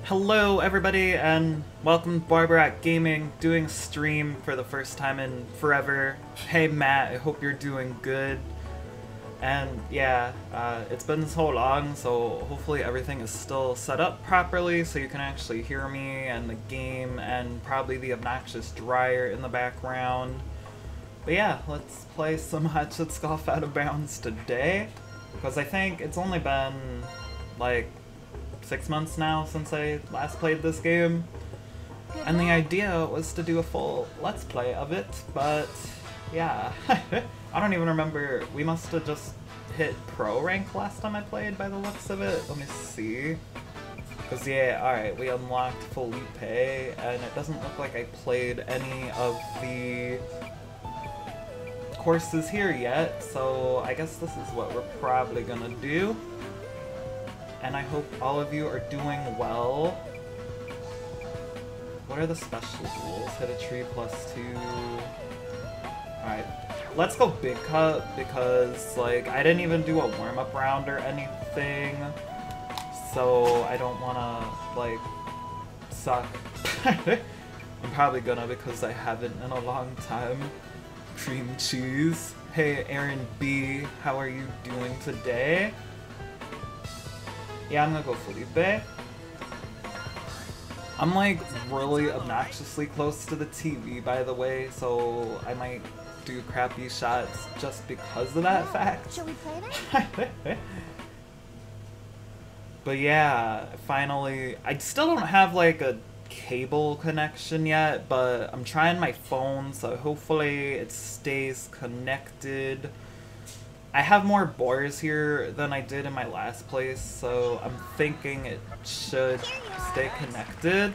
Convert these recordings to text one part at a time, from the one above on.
Hello everybody and welcome to Barbarat Gaming, doing a stream for the first time in forever. Hey Matt, I hope you're doing good. And yeah, it's been so long, so hopefully everything is still set up properly so you can actually hear me and the game and probably the obnoxious dryer in the background. But yeah, let's play some Hatchet's Golf Out of Bounds today, because I think it's only been like 6 months now since I last played this game, and the idea was to do a full let's play of it, but yeah, I don't even remember. We must have just hit pro rank last time I played by the looks of it. Let me see. Because yeah, alright, we unlocked Felipe, and it doesn't look like I played any of the courses here yet, so I guess this is what we're probably gonna do. And I hope all of you are doing well. What are the special rules? Hit a tree +2. Alright, let's go big cut because, like, I didn't even do a warm-up round or anything. So I don't wanna, like, suck. I'm probably gonna because I haven't in a long time. Cream cheese. Hey, Aaron B, how are you doing today? Yeah, I'm gonna go Felipe. I'm like really obnoxiously close to the TV, by the way, so I might do crappy shots just because of that fact. Shall we play then? But yeah, finally, I still don't have like a cable connection yet, but I'm trying my phone, so hopefully it stays connected. I have more boars here than I did in my last place, so I'm thinking it should stay connected.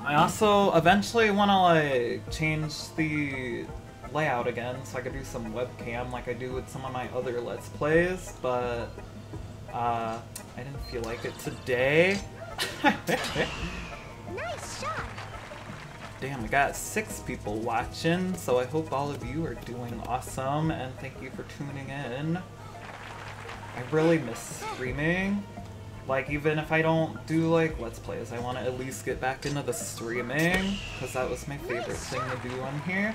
I also eventually want to like change the layout again so I could do some webcam like I do with some of my other Let's Plays, but I didn't feel like it today. Nice shot. Damn, I got 6 people watching, so I hope all of you are doing awesome, and thank you for tuning in. I really miss streaming. Like, even if I don't do, like, Let's Plays, I want to at least get back into the streaming, because that was my favorite thing to do on here.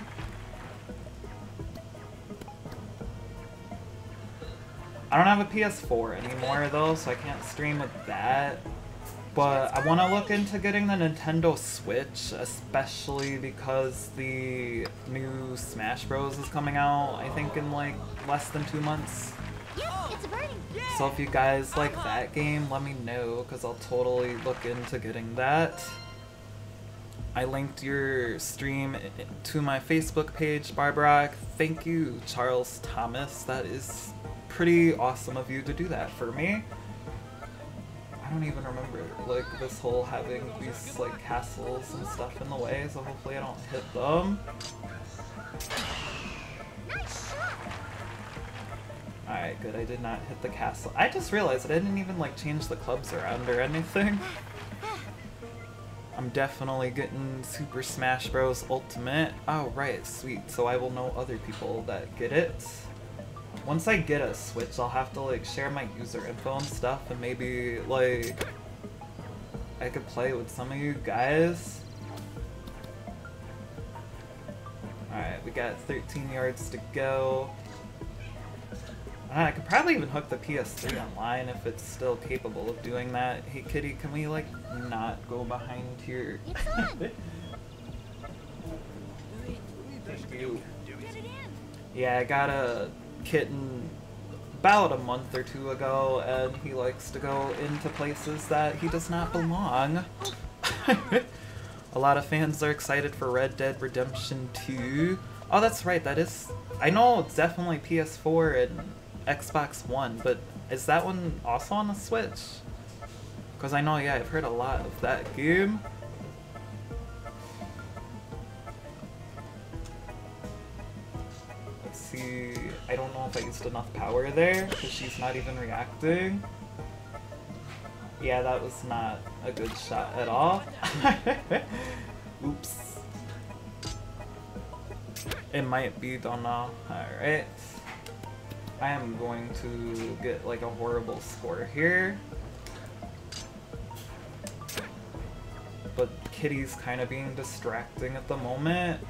I don't have a PS4 anymore, though, so I can't stream with that. But I want to look into getting the Nintendo Switch, especially because the new Smash Bros. Is coming out, I think, in like less than 2 months. It's a birdie. So if you guys like that game, let me know, because I'll totally look into getting that. I linked your stream to my Facebook page, Barbara. Thank you, Charles Thomas. That is pretty awesome of you to do that for me. I don't even remember, like, this whole having these, like, castles and stuff in the way, so hopefully I don't hit them. Alright, good, I did not hit the castle. I just realized I didn't even, like, change the clubs around or anything. I'm definitely getting Super Smash Bros. Ultimate. Oh, right, sweet, so I will know other people that get it. Once I get a Switch, I'll have to like share my user info and stuff, and maybe like I could play with some of you guys. Alright, we got 13 yards to go. I could probably even hook the PS3 online if it's still capable of doing that. Hey kitty, can we like not go behind here? Thank you. Yeah, I got a kitten about a month or 2 ago, and he likes to go into places that he does not belong. A lot of fans are excited for Red Dead Redemption 2. Oh, that's right, that is... I know it's definitely PS4 and Xbox One, but is that one also on the Switch? Because I know, yeah, I've heard a lot of that game. See, I don't know if I used enough power there, because she's not even reacting. Yeah, that was not a good shot at all. Oops. It might be, don't know. Alright. I am going to get like a horrible score here. but Kitty's kind of being distracting at the moment.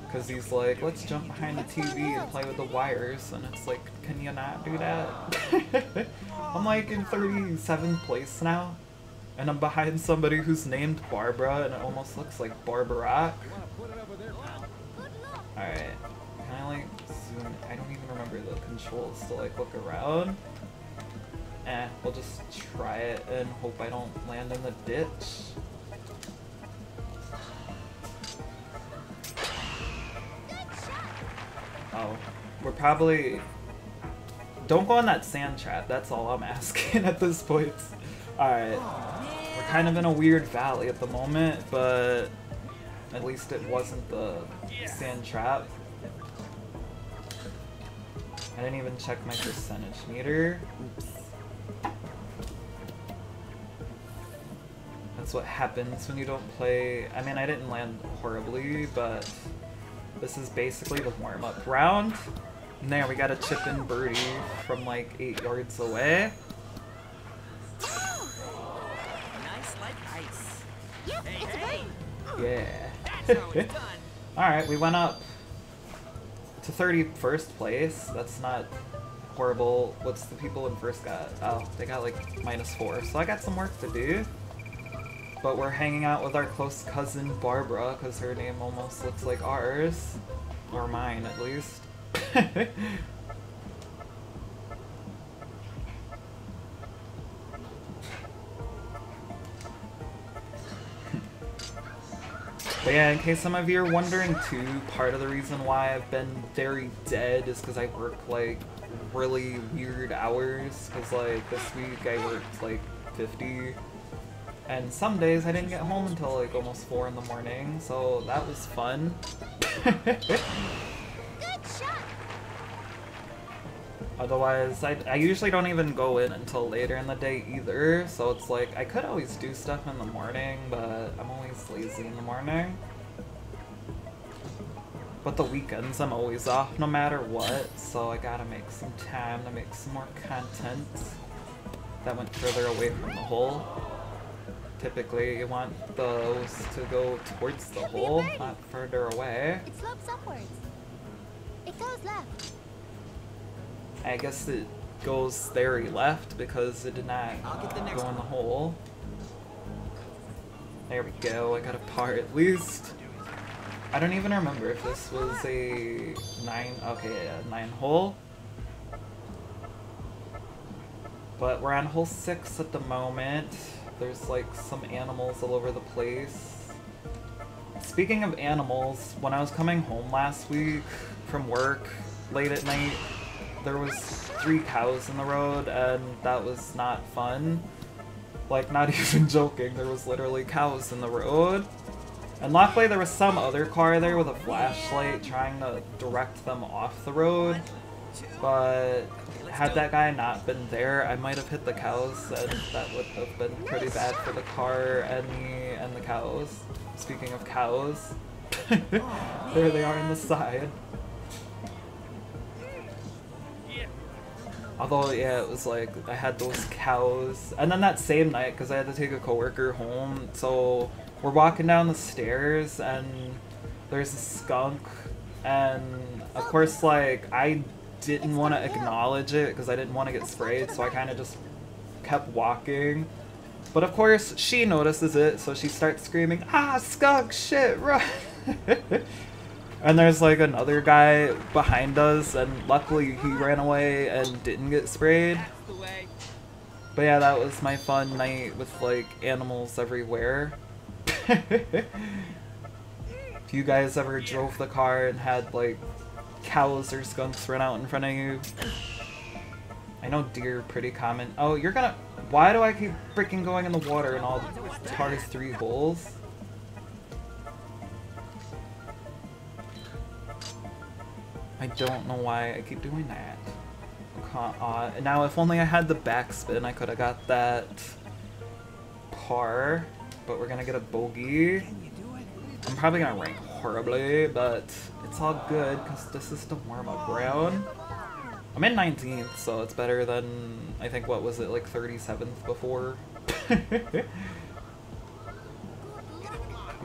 Because he's like, let's jump behind the TV and play with the wires, and it's like, can you not do that? I'm like in 37th place now, and I'm behind somebody who's named Barbara, and it almost looks like Barbara. Alright, can I like zoom? I don't even remember the controls to like look around. We'll just try it and hope I don't land in the ditch. Oh, we're probably... Don't go in that sand trap, that's all I'm asking at this point. Alright, we're kind of in a weird valley at the moment, but at least it wasn't the sand trap. I didn't even check my percentage meter. Oops. That's what happens when you don't play... I mean, I didn't land horribly, but this is basically the warm-up round. And there, we got a chip-in birdie from like 8 yards away. Nice like ice. Yep, Hey, it's a hey. bird. Yeah. That's how it's done. Alright, we went up to 31st place. That's not horrible. What's the people in first got? Oh, they got like -4. So I got some work to do. But we're hanging out with our close cousin Barbara, because her name almost looks like ours. Or mine, at least. But yeah, in case some of you are wondering too, part of the reason why I've been very dead is because I work like really weird hours. Because like this week I worked like 50. And some days I didn't get home until like almost 4 in the morning, so that was fun. Good shot. Otherwise, I usually don't even go in until later in the day either, so it's like, I could always do stuff in the morning, but I'm always lazy in the morning. But the weekends I'm always off no matter what, so I gotta make some time to make some more content that went further away from the hole. Typically, you want those to go towards the hole, not further away. It slopes upwards. It goes left. I guess it goes very left because it did not I'll get the next go in the one. hole. There we go, I got a par at least. I don't even remember if this was a 9 hole. But we're on hole 6 at the moment. There's like some animals all over the place. Speaking of animals, when I was coming home last week from work late at night, there was 3 cows in the road, and that was not fun. Like, not even joking, there was literally cows in the road. And luckily there was some other car there with a flashlight trying to direct them off the road. But had that guy not been there, I might have hit the cows, and that would have been pretty bad for the car and me and the cows. Speaking of cows, there they are on the side. Although, yeah, it was like, I had those cows. And then that same night, because I had to take a coworker home, so we're walking down the stairs, and there's a skunk, and of course, like, I didn't want to acknowledge it, because I didn't want to get sprayed, so I kind of just kept walking. But of course, she notices it, so she starts screaming, "Ah, skunk, shit, run!" And there's like another guy behind us, and luckily he ran away and didn't get sprayed. But yeah, that was my fun night with like animals everywhere. If you guys ever drove the car and had like cows or skunks run out in front of you, I know deer are pretty common. Oh, you're gonna... Why do I keep freaking going in the water in all par 3 holes? I don't know why I keep doing that. Now, if only I had the backspin, I could have got that par. But we're gonna get a bogey. I'm probably gonna rank horribly, but it's all good because this is the warm-up round. I'm in 19th, so it's better than, I think, what was it, like 37th before?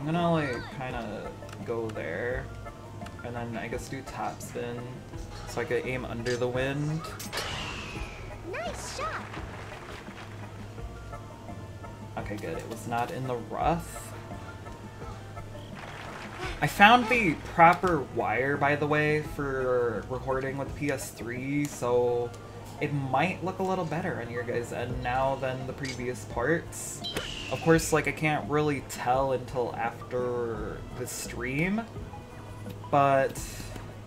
I'm gonna like kind of go there, and then I guess do top spin, so I could aim under the wind. Nice shot. Okay, good. It was not in the rough. I found the proper wire, by the way, for recording with PS3, so it might look a little better on your guys' end now than the previous parts. Of course, like, I can't really tell until after the stream, but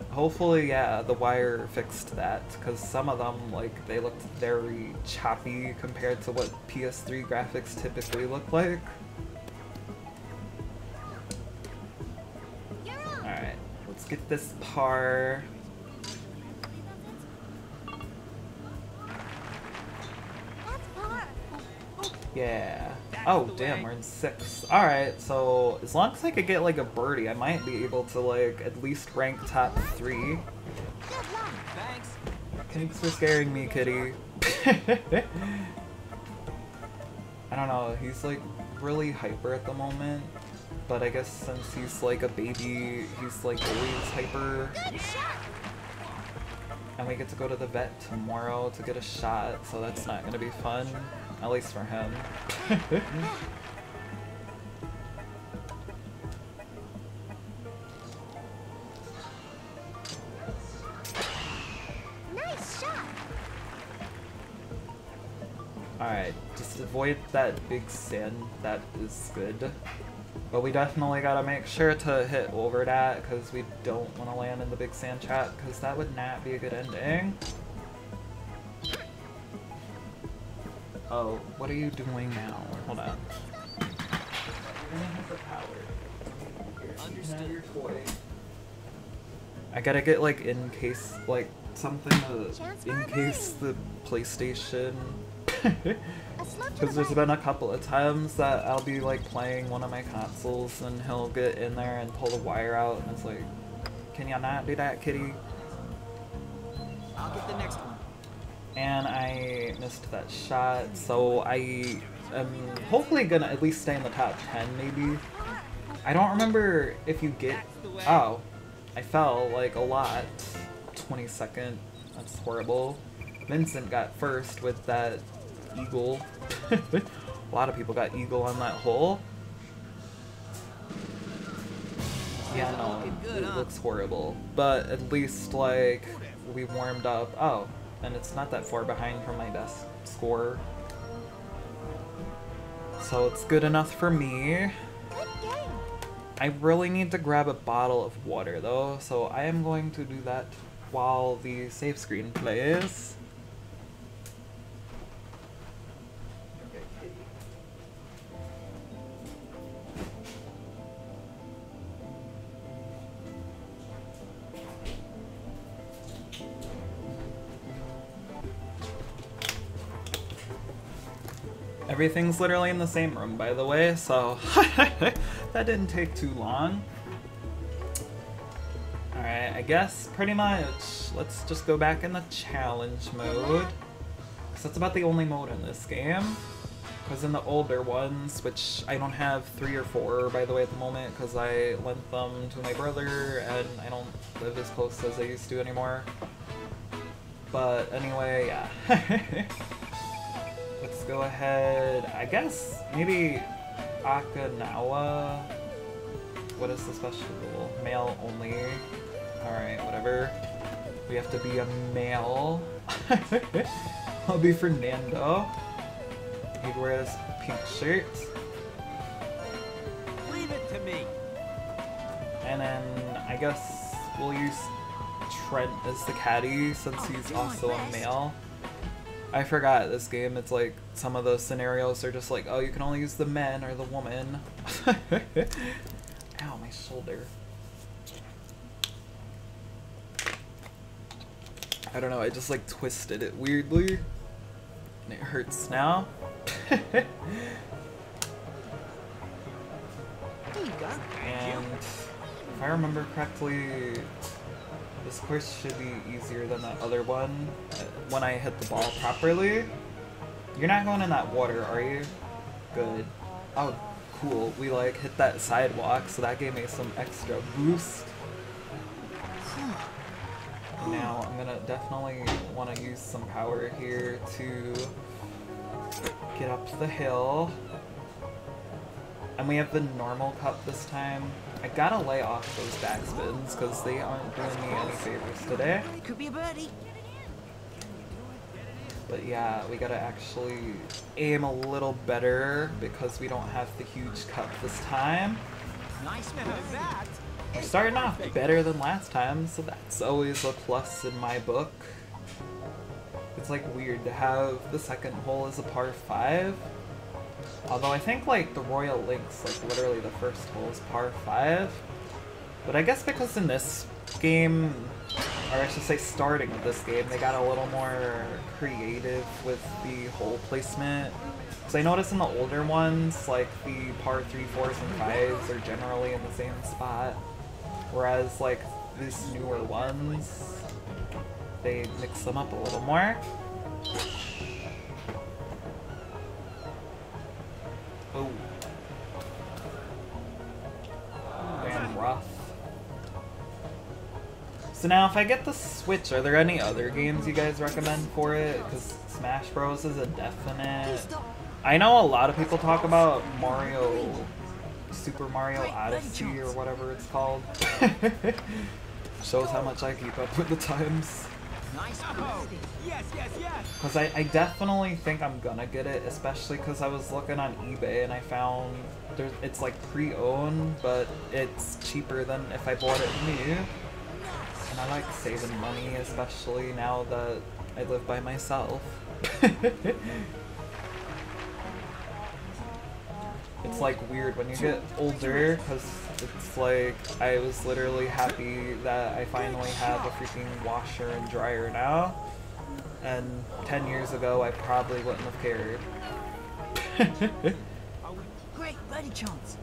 hopefully, yeah, the wire fixed that, because some of them, like, they looked very choppy compared to what PS3 graphics typically look like. Alright, let's get this par. Yeah. Oh, damn, we're in 6. Alright, so as long as I could get, like, a birdie, I might be able to, like, at least rank top 3. Thanks. Thanks for scaring me, kitty. I don't know, he's, like, really hyper at the moment. But I guess since he's, like, a baby, he's, like, always hyper. And we get to go to the vet tomorrow to get a shot, so that's not gonna be fun. At least for him. Nice shot. Alright, just avoid that big sand, that is good. But we definitely gotta make sure to hit over that, because we don't want to land in the big sand trap, because that would not be a good ending. Oh, what are you doing now? Hold on. You're gonna hit the power. Here, you can have your toy. I gotta get, like, in case, like, something to, in case the PlayStation. Because there's been a couple of times that I'll be, like, playing one of my consoles and he'll get in there and pull the wire out and it's like, can you not do that, kitty? I'll get the next one. And I missed that shot, so I am hopefully gonna at least stay in the top 10, maybe. I don't remember if you get... Oh, I fell, like, a lot. 22nd. That's horrible. Vincent got first with that eagle. A lot of people got eagle on that hole. Yeah, no, it looks horrible. But at least, like, we warmed up. Oh. And it's not that far behind from my best score. So it's good enough for me. I really need to grab a bottle of water though, so I am going to do that while the save screen plays. Everything's literally in the same room, by the way, so that didn't take too long. Alright, I guess pretty much let's just go back in the challenge mode. Because that's about the only mode in this game. Because in the older ones, which I don't have 3 or 4 by the way at the moment because I lent them to my brother and I don't live as close as I used to anymore. But anyway, yeah. Let's go ahead, I guess, maybe Okinawa. What is the special rule? Male only. Alright, whatever. We have to be a male. I'll be Fernando. He'd wear this pink shirt. Leave it to me. And then I guess we'll use Trent as the caddy since he's also a male. I forgot this game, it's like some of the scenarios are just like, oh, you can only use the men or the woman. Ow, my shoulder. I don't know, I just like twisted it weirdly. And it hurts now. Here you go. And if I remember correctly, this course should be easier than that other one when I hit the ball properly. You're not going in that water, are you? Good. Oh, cool. We like hit that sidewalk, so that gave me some extra boost. Now I'm gonna definitely want to use some power here to get up the hill. And we have the normal cup this time. I gotta lay off those backspins because they aren't doing me any favors today. Could be a birdie. But yeah, we gotta actually aim a little better because we don't have the huge cup this time. Nice that. We're starting off better than last time, so that's always a plus in my book. It's like weird to have the second hole as a par 5. Although I think like the Royal Links, like literally the first hole is par 5. But I guess because in this game, or I should say starting with this game, they got a little more creative with the hole placement. Because I noticed in the older ones, like the par 3, 4s, and 5s are generally in the same spot. Whereas like these newer ones, they mix them up a little more. Oh. Damn rough. So now if I get the Switch, are there any other games you guys recommend for it? Because Smash Bros is a definite... I know a lot of people talk about Super Mario Odyssey or whatever it's called. Shows how much I keep up with the times. Nice. Oh, yes, yes, yes. Because I definitely think I'm gonna get it, especially because I was looking on eBay and I found it's like pre-owned, but it's cheaper than if I bought it new. And I like saving money, especially now that I live by myself. It's like weird when you get older, because it's like I was literally happy that I finally have a freaking washer and dryer now, and 10 years ago I probably wouldn't have cared. Great birdie chance.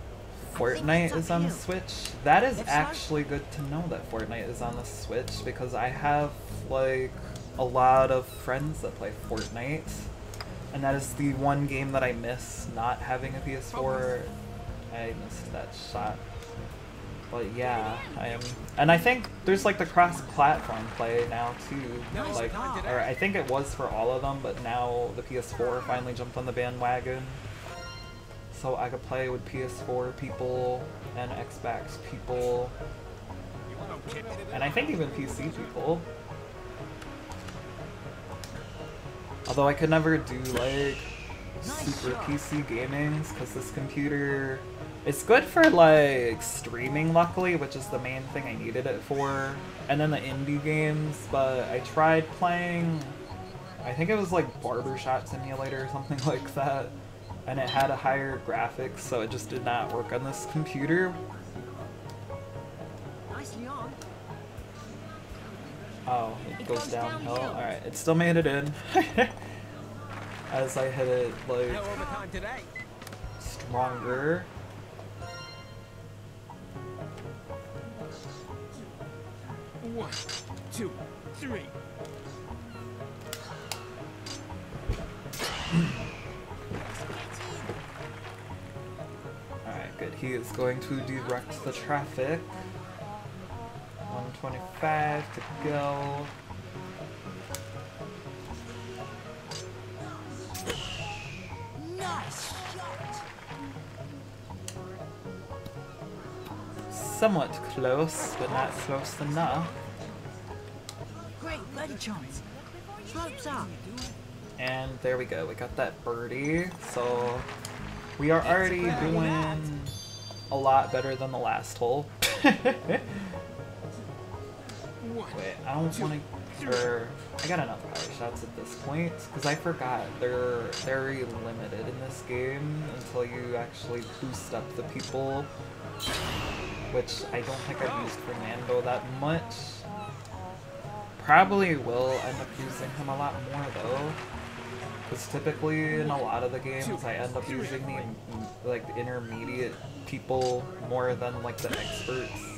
Fortnite is on the Switch. That is actually good to know that Fortnite is on the Switch, because I have like a lot of friends that play Fortnite. And that is the one game that I miss not having a PS4. I missed that shot. But yeah, I am. And I think there's like the cross-platform play now too. Like, or I think it was for all of them, but now the PS4 finally jumped on the bandwagon. So I could play with PS4 people and Xbox people. And I think even PC people. Although I could never do like super PC gamings because this computer, it's good for like streaming luckily, which is the main thing I needed it for, and then the indie games. But I tried playing, I think it was like Barbershop Simulator or something like that, and it had a higher graphics, so it just did not work on this computer. Nicely on. Oh, it goes downhill. Alright, it still made it in. As I hit it, like, No overtime today. stronger. One, two, three. Alright, good. He is going to direct the traffic. 125 to go. Nice shot. Somewhat close, but not close enough. Great birdie chance. Slopes up. And there we go. We got that birdie. So we are already doing a lot better than the last hole. Wait, I don't want to... I got enough power shots at this point, because I forgot they're very limited in this game until you actually boost up the people, which I don't think I've used Fernando that much. Probably will end up using him a lot more though, because typically in a lot of the games I end up using the like the intermediate people more than like the experts.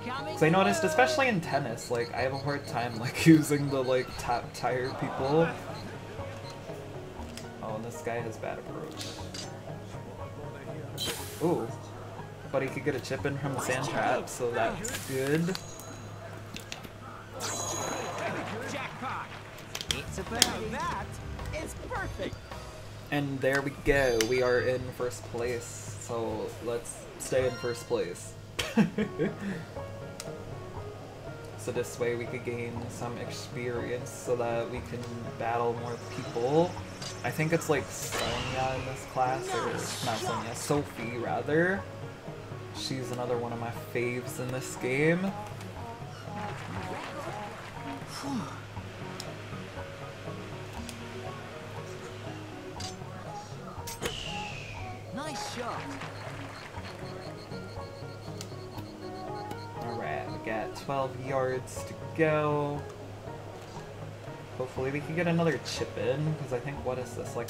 Because I noticed, especially in tennis, like I have a hard time like using the like top tier people. Oh, and this guy has bad approach. Ooh. But he could get a chip in from the sand trap, so that's good. Jackpot! It's about that. It's perfect. And there we go. We are in first place. So let's stay in first place. So this way we could gain some experience so that we can battle more people. I think it's like Sonia in this class, or not Sonia, Sophie rather. She's another one of my faves in this game. Nice shot. Alright, we got 12 yards to go. Hopefully we can get another chip in, because I think, what is this, like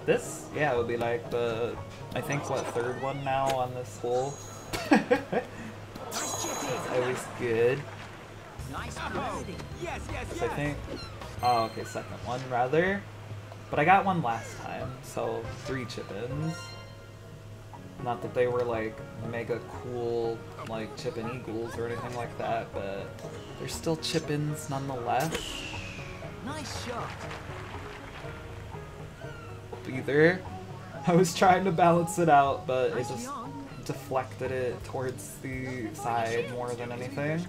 this? Yeah, it would be like the, I think, what, third one now on this hole? That's always good. Nice birdie. Yes, yes, I think, oh, okay, second one rather. But I got one last time, so 3 chip-ins. Not that they were like mega cool, like chip-in eagles or anything like that, but they're still chip-ins nonetheless. Nice shot. Either. I was trying to balance it out, but it just deflected it towards the side more than anything.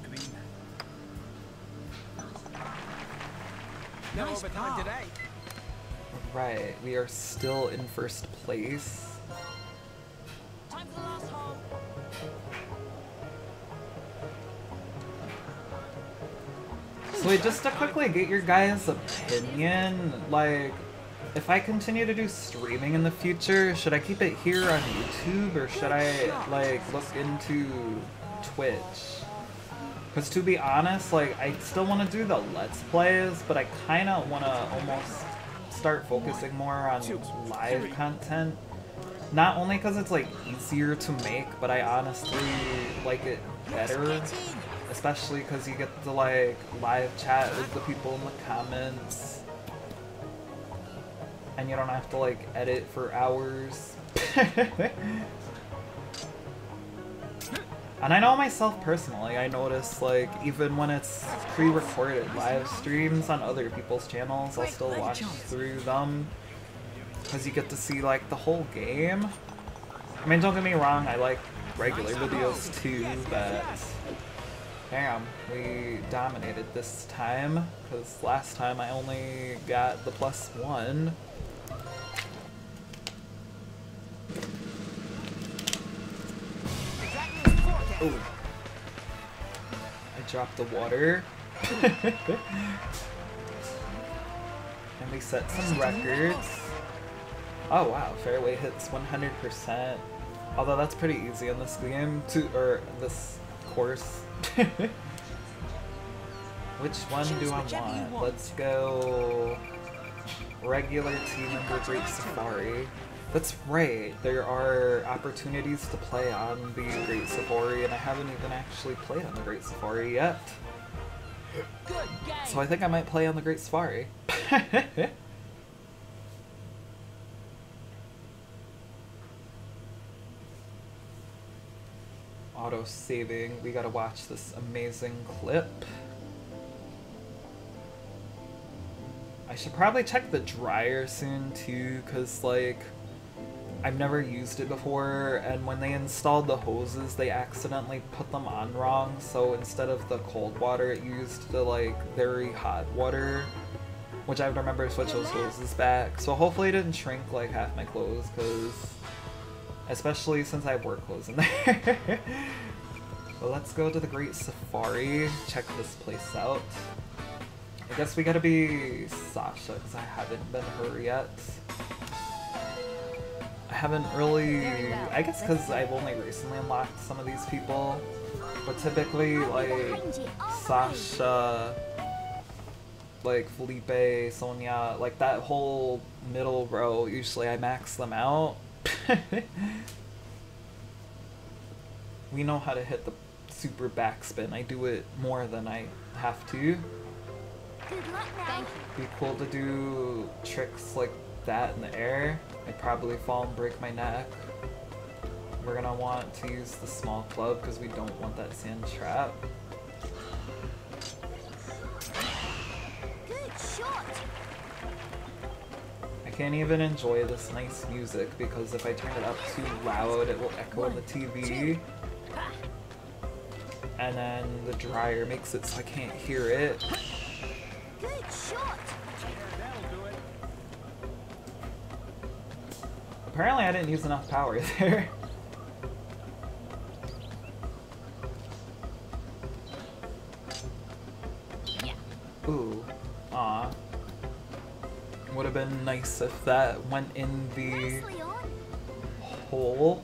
No overtime today. Right, we are still in first place. Time for the last hole. So wait, just to quickly get your guys' opinion, like, if I continue to do streaming in the future, should I keep it here on YouTube, or should I, like, look into Twitch? Because to be honest, like, I still want to do the Let's Plays, but I kind of want to almost start focusing more on live content. Not only because it's, like, easier to make, but I honestly like it better. Especially because you get to, like, live chat with the people in the comments. And you don't have to, like, edit for hours. And I know myself personally, I notice, like, even when it's pre-recorded live streams on other people's channels, I'll still watch through them. Because you get to see, like, the whole game. I mean, don't get me wrong, I like regular videos too, but... Damn, we dominated this time, because last time I only got the +1. Oh. I dropped the water. And we set some records. Oh wow, fairway hits 100%. Although that's pretty easy in this game, or this course. Which one do I want? Let's go regular team under Great Safari. That's right, there are opportunities to play on the Great Safari, and I haven't even actually played on the Great Safari yet. So I think I might play on the Great Safari. Auto-saving, we gotta watch this amazing clip. I should probably check the dryer soon too, cause like, I've never used it before, and when they installed the hoses, they accidentally put them on wrong, so instead of the cold water, it used the like very hot water, which I have to remember to switch those hoses back. So hopefully it didn't shrink like half my clothes, cause especially since I have work clothes in there. But let's go to the Great Safari, check this place out. I guess we gotta be Sasha, because I haven't been her yet. I haven't really, I guess because I've only recently unlocked some of these people, but typically like Sasha, like Felipe, Sonia, like that whole middle row, usually I max them out. We know how to hit the super backspin. I do it more than I have to. Good luck now. Be cool to do tricks like that in the air. I'd probably fall and break my neck. we're gonna want to use the small club because we don't want that sand trap. Good shot. I can't even enjoy this nice music because if I turn it up too loud, it will echo on the TV. And then the dryer makes it so I can't hear it. Good shot. Apparently I didn't use enough power there. Yeah. Ooh. Aw. Would have been nice if that went in the Nicely on. hole.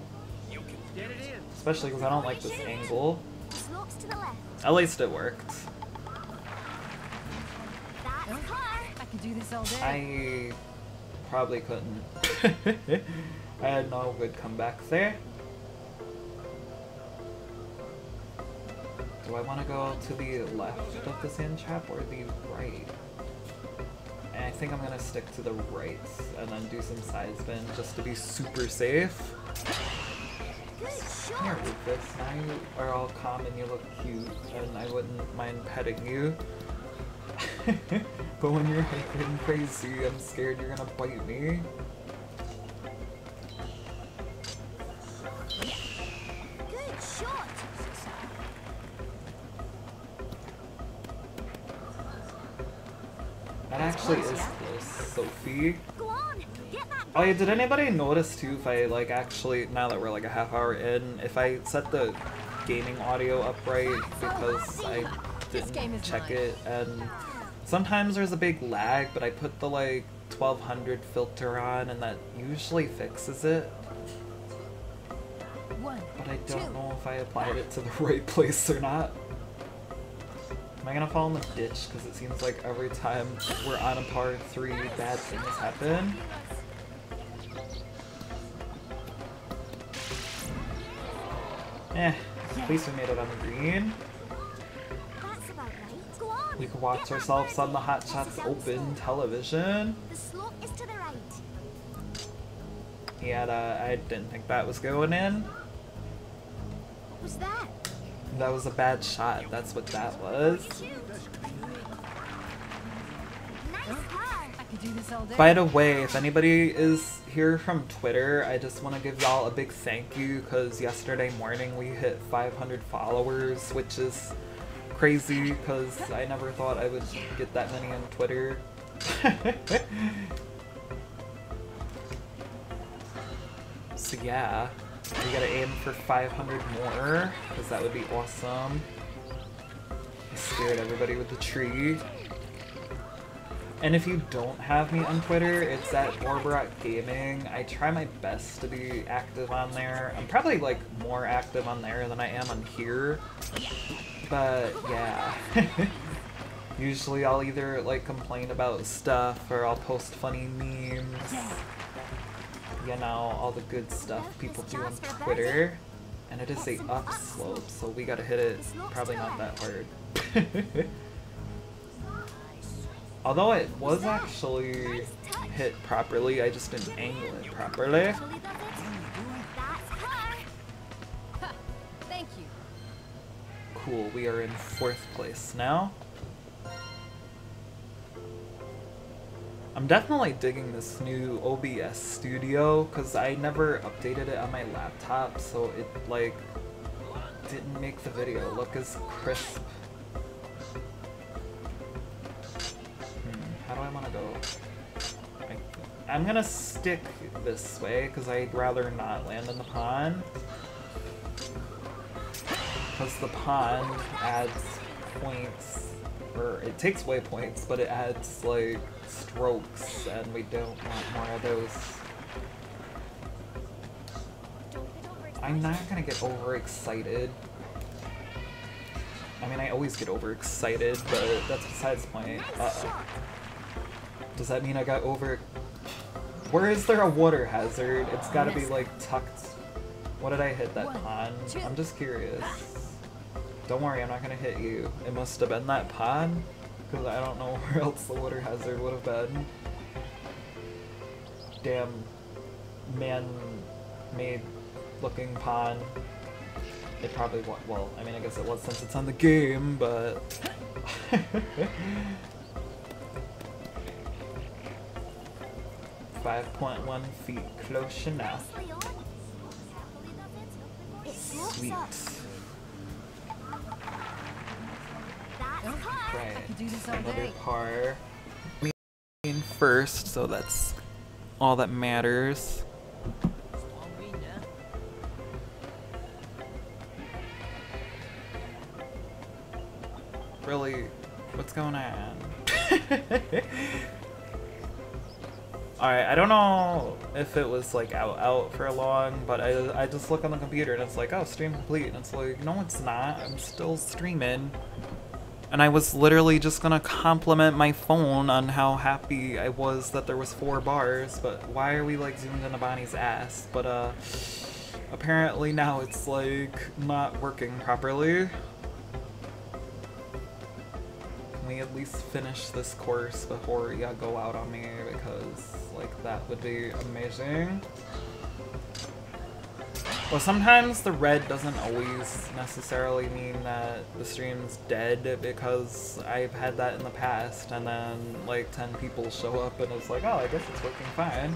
You can get it in. Especially because I don't like this angle. Slopes to the left. At least it worked. That's her. I could do this all day. I probably couldn't. I had no good comeback there. Do I want to go to the left of the sand trap or the right? And I think I'm going to stick to the right and then do some side spin just to be super safe. Good Here, shot. Rufus, now you are all calm and you look cute and I wouldn't mind petting you. But when you're hyper and crazy, I'm scared you're gonna bite me. Good shot. That actually is close, Sophie. Go on. Get that. Oh yeah, did anybody notice too if I like actually, now that we're like a half hour in, if I set the gaming audio up right because I didn't check it and sometimes there's a big lag, but I put the like 1200 filter on and that usually fixes it. But I don't know if I applied it to the right place or not. Am I gonna fall in the ditch? Because it seems like every time we're on a par 3, bad things happen. At least we made it on the green. That's about right. Go on. We can watch Get that ourselves on the birdie. Hot Shots Open television. The slope is to the right. Yeah, I didn't think that was going in. What was that? That was a bad shot. That's what that was. Shoot. Nice par. I could do this all day. By the way, if anybody is here from Twitter, I just want to give y'all a big thank you because yesterday morning we hit 500 followers, which is crazy because I never thought I would get that many on Twitter. So yeah, we gotta aim for 500 more because that would be awesome. I scared everybody with the tree. And if you don't have me on Twitter, it's at Borbarat Gaming. I try my best to be active on there. I'm probably like more active on there than I am on here. But yeah. Usually I'll either like complain about stuff or I'll post funny memes. You know, all the good stuff people do on Twitter. And it is a upslope, so we gotta hit it probably not that hard. Although it was actually hit properly, I just didn't angle it properly. Actually does it. That's her. Thank you. Cool, we are in 4th place now. I'm definitely digging this new OBS studio because I never updated it on my laptop, so it like didn't make the video look as crisp. How do I want to go? I'm gonna stick this way because I'd rather not land in the pond. Because the pond adds points, or it takes away points, but it adds like strokes, and we don't want more of those. I'm not gonna get overexcited. I mean, I always get overexcited, but that's besides the point. Uh-oh. Does that mean I got over... Where is there a water hazard? It's gotta be like tucked... What did I hit that pond? I'm just curious. Don't worry, I'm not gonna hit you. It must have been that pond? Because I don't know where else the water hazard would have been. Damn man-made looking pond. It probably was, well, I mean, I guess it was since it's on the game, but... 5.1 feet, close enough. It slopes Sweet. up. That's car. Right, I could do this all another day. car. Me first, so that's all that matters. Really, what's going on? Alright, I don't know if it was like out for long, but I just look on the computer and it's like, oh, stream complete, and it's like, no it's not, I'm still streaming. And I was literally just gonna compliment my phone on how happy I was that there was 4 bars, but why are we like zoomed into Bonnie's ass? But apparently now it's like not working properly. Can we at least finish this course before you go out on me, because like that would be amazing. Well, sometimes the red doesn't always necessarily mean that the stream's dead, because I've had that in the past, and then like 10 people show up and it's like, oh, I guess it's working fine.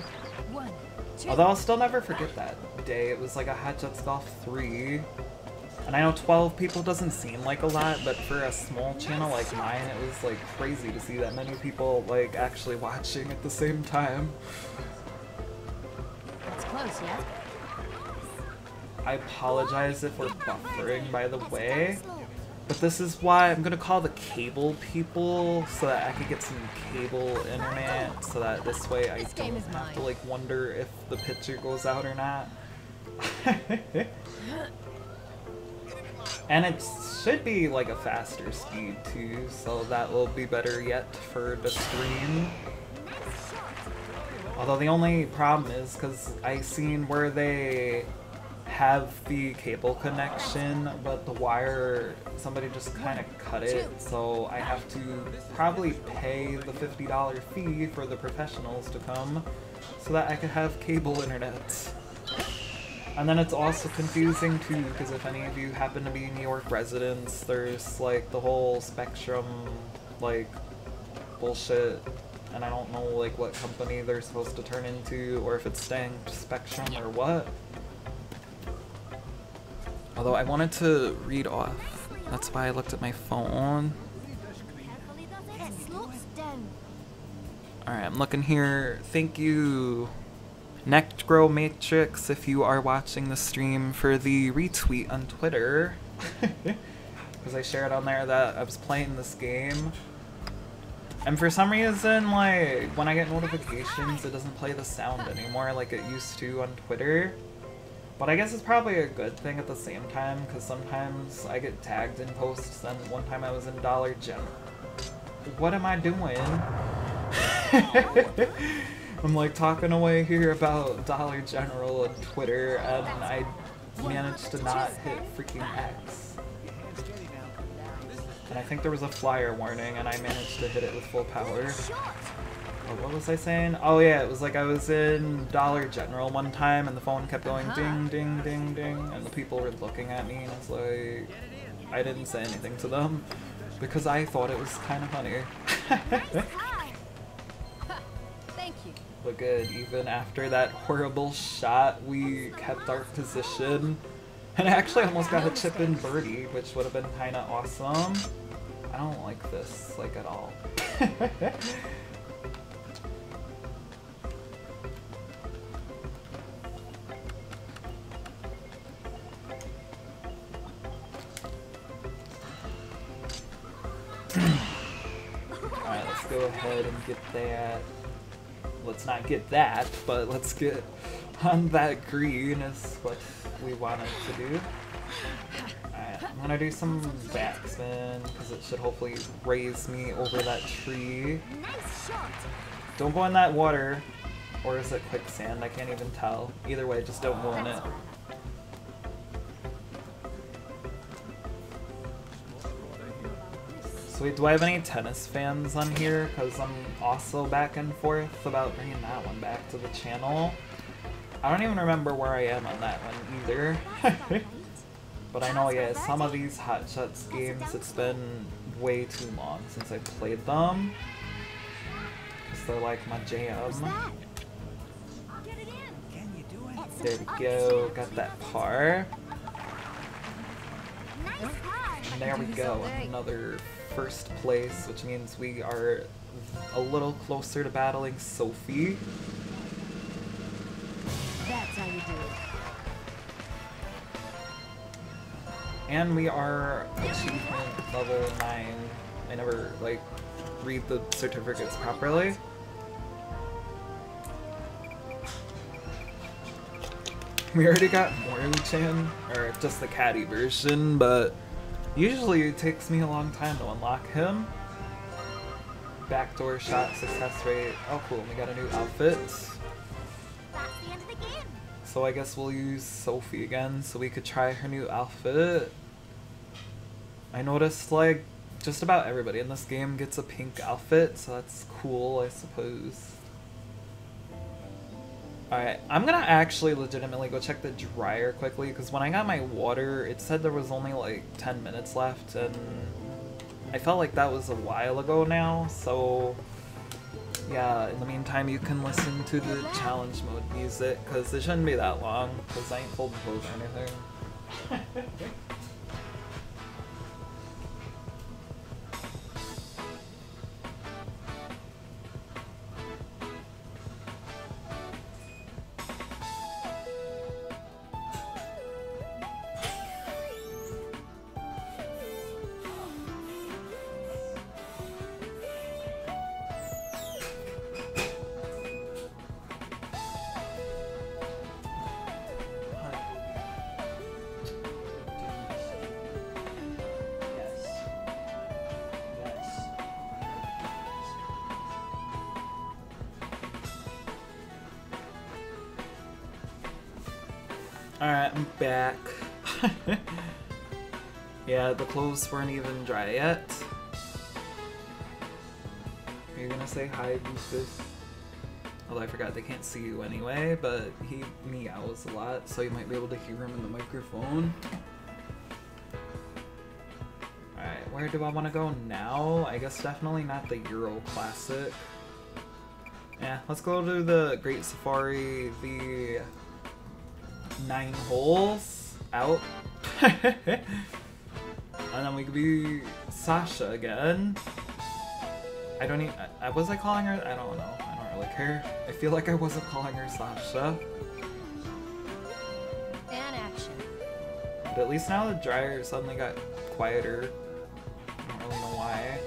1, 2. Although I'll still never forget that day. It was like a Hot Jets Golf 3. And I know 12 people doesn't seem like a lot, but for a small channel like mine, it was like crazy to see that many people like actually watching at the same time. It's close, yeah? I apologize if we're buffering, by the way, but this is why I'm gonna call the cable people so that I could get some cable internet, so that this way I This game don't is have to mine. like wonder if the picture goes out or not. And it should be like a faster speed too, so that will be better yet for the stream. Although the only problem is because I seen where they have the cable connection, but the wire, somebody just kind of cut it, so I have to probably pay the $50 fee for the professionals to come so that I could have cable internet. And then it's also confusing too, because if any of you happen to be New York residents, there's like the whole Spectrum like bullshit, and I don't know like what company they're supposed to turn into, or if it's staying Spectrum or what. Although I wanted to read off, that's why I looked at my phone. Carefully does it. It slopes down. Alright, I'm looking here. Thank you, Nectgrow Matrix, if you are watching the stream, for the retweet on Twitter. Because I shared on there that I was playing this game. And for some reason, like, when I get notifications, it doesn't play the sound anymore like it used to on Twitter. But I guess it's probably a good thing at the same time, because sometimes I get tagged in posts, and one time I was in Dollar General. What am I doing? I'm like talking away here about Dollar General and Twitter, and I managed to not hit freaking X. And I think there was a flyer warning, and I managed to hit it with full power. Oh, what was I saying? Oh yeah, it was like I was in Dollar General one time and the phone kept going ding, ding, ding, ding, and the people were looking at me, and it's like, I didn't say anything to them because I thought it was kind of funny. Thank you. But good, even after that horrible shot, we kept our position. And I actually almost got a chip in birdie, which would have been kind of awesome. I don't like this, like, at all. Alright, let's go ahead and get that. Let's not get that, but let's get on that green is what we wanted to do. Alright, I'm gonna do some backspin because it should hopefully raise me over that tree. Nice shot. Don't go in that water, or is it quicksand? I can't even tell. Either way, just don't go in it. So wait, do I have any tennis fans on here? Because I'm also back and forth about bringing that one back to the channel. I don't even remember where I am on that one either. But I know, yeah, some of these Hot Shots games, it's been way too long since I played them. Because they're like my jam. Get it in. Can you do it? There we go, got that par. Nice car. And there we go, another first place, which means we are a little closer to battling Sophie. That's how you do it. And we are achievement level 9. I never, like, read the certificates properly. We already got Moru-chan, or just the caddy version, but usually it takes me a long time to unlock him. Backdoor shot success rate. Oh cool, we got a new outfit. That's the end of the game. So I guess we'll use Sophie again so we could try her new outfit. I noticed like just about everybody in this game gets a pink outfit, so that's cool, I suppose. Alright, I'm gonna actually legitimately go check the dryer quickly, because when I got my water, it said there was only like 10 minutes left, and I felt like that was a while ago now, so yeah, in the meantime you can listen to the challenge mode music, because it shouldn't be that long, because I ain't pulled the clothes or anything. Alright, I'm back. Yeah, the clothes weren't even dry yet. Are you gonna say hi, Rufus? Although I forgot they can't see you anyway, but he meows a lot, so you might be able to hear him in the microphone. Alright, where do I want to go now? I guess definitely not the Euro Classic. Yeah, let's go to the Great Safari, the 9 holes out. And then we could be Sasha again. I don't even, was I calling her? I don't know. I don't really care. I feel like I wasn't calling her Sasha. And action. But at least now the dryer suddenly got quieter. I don't really know why.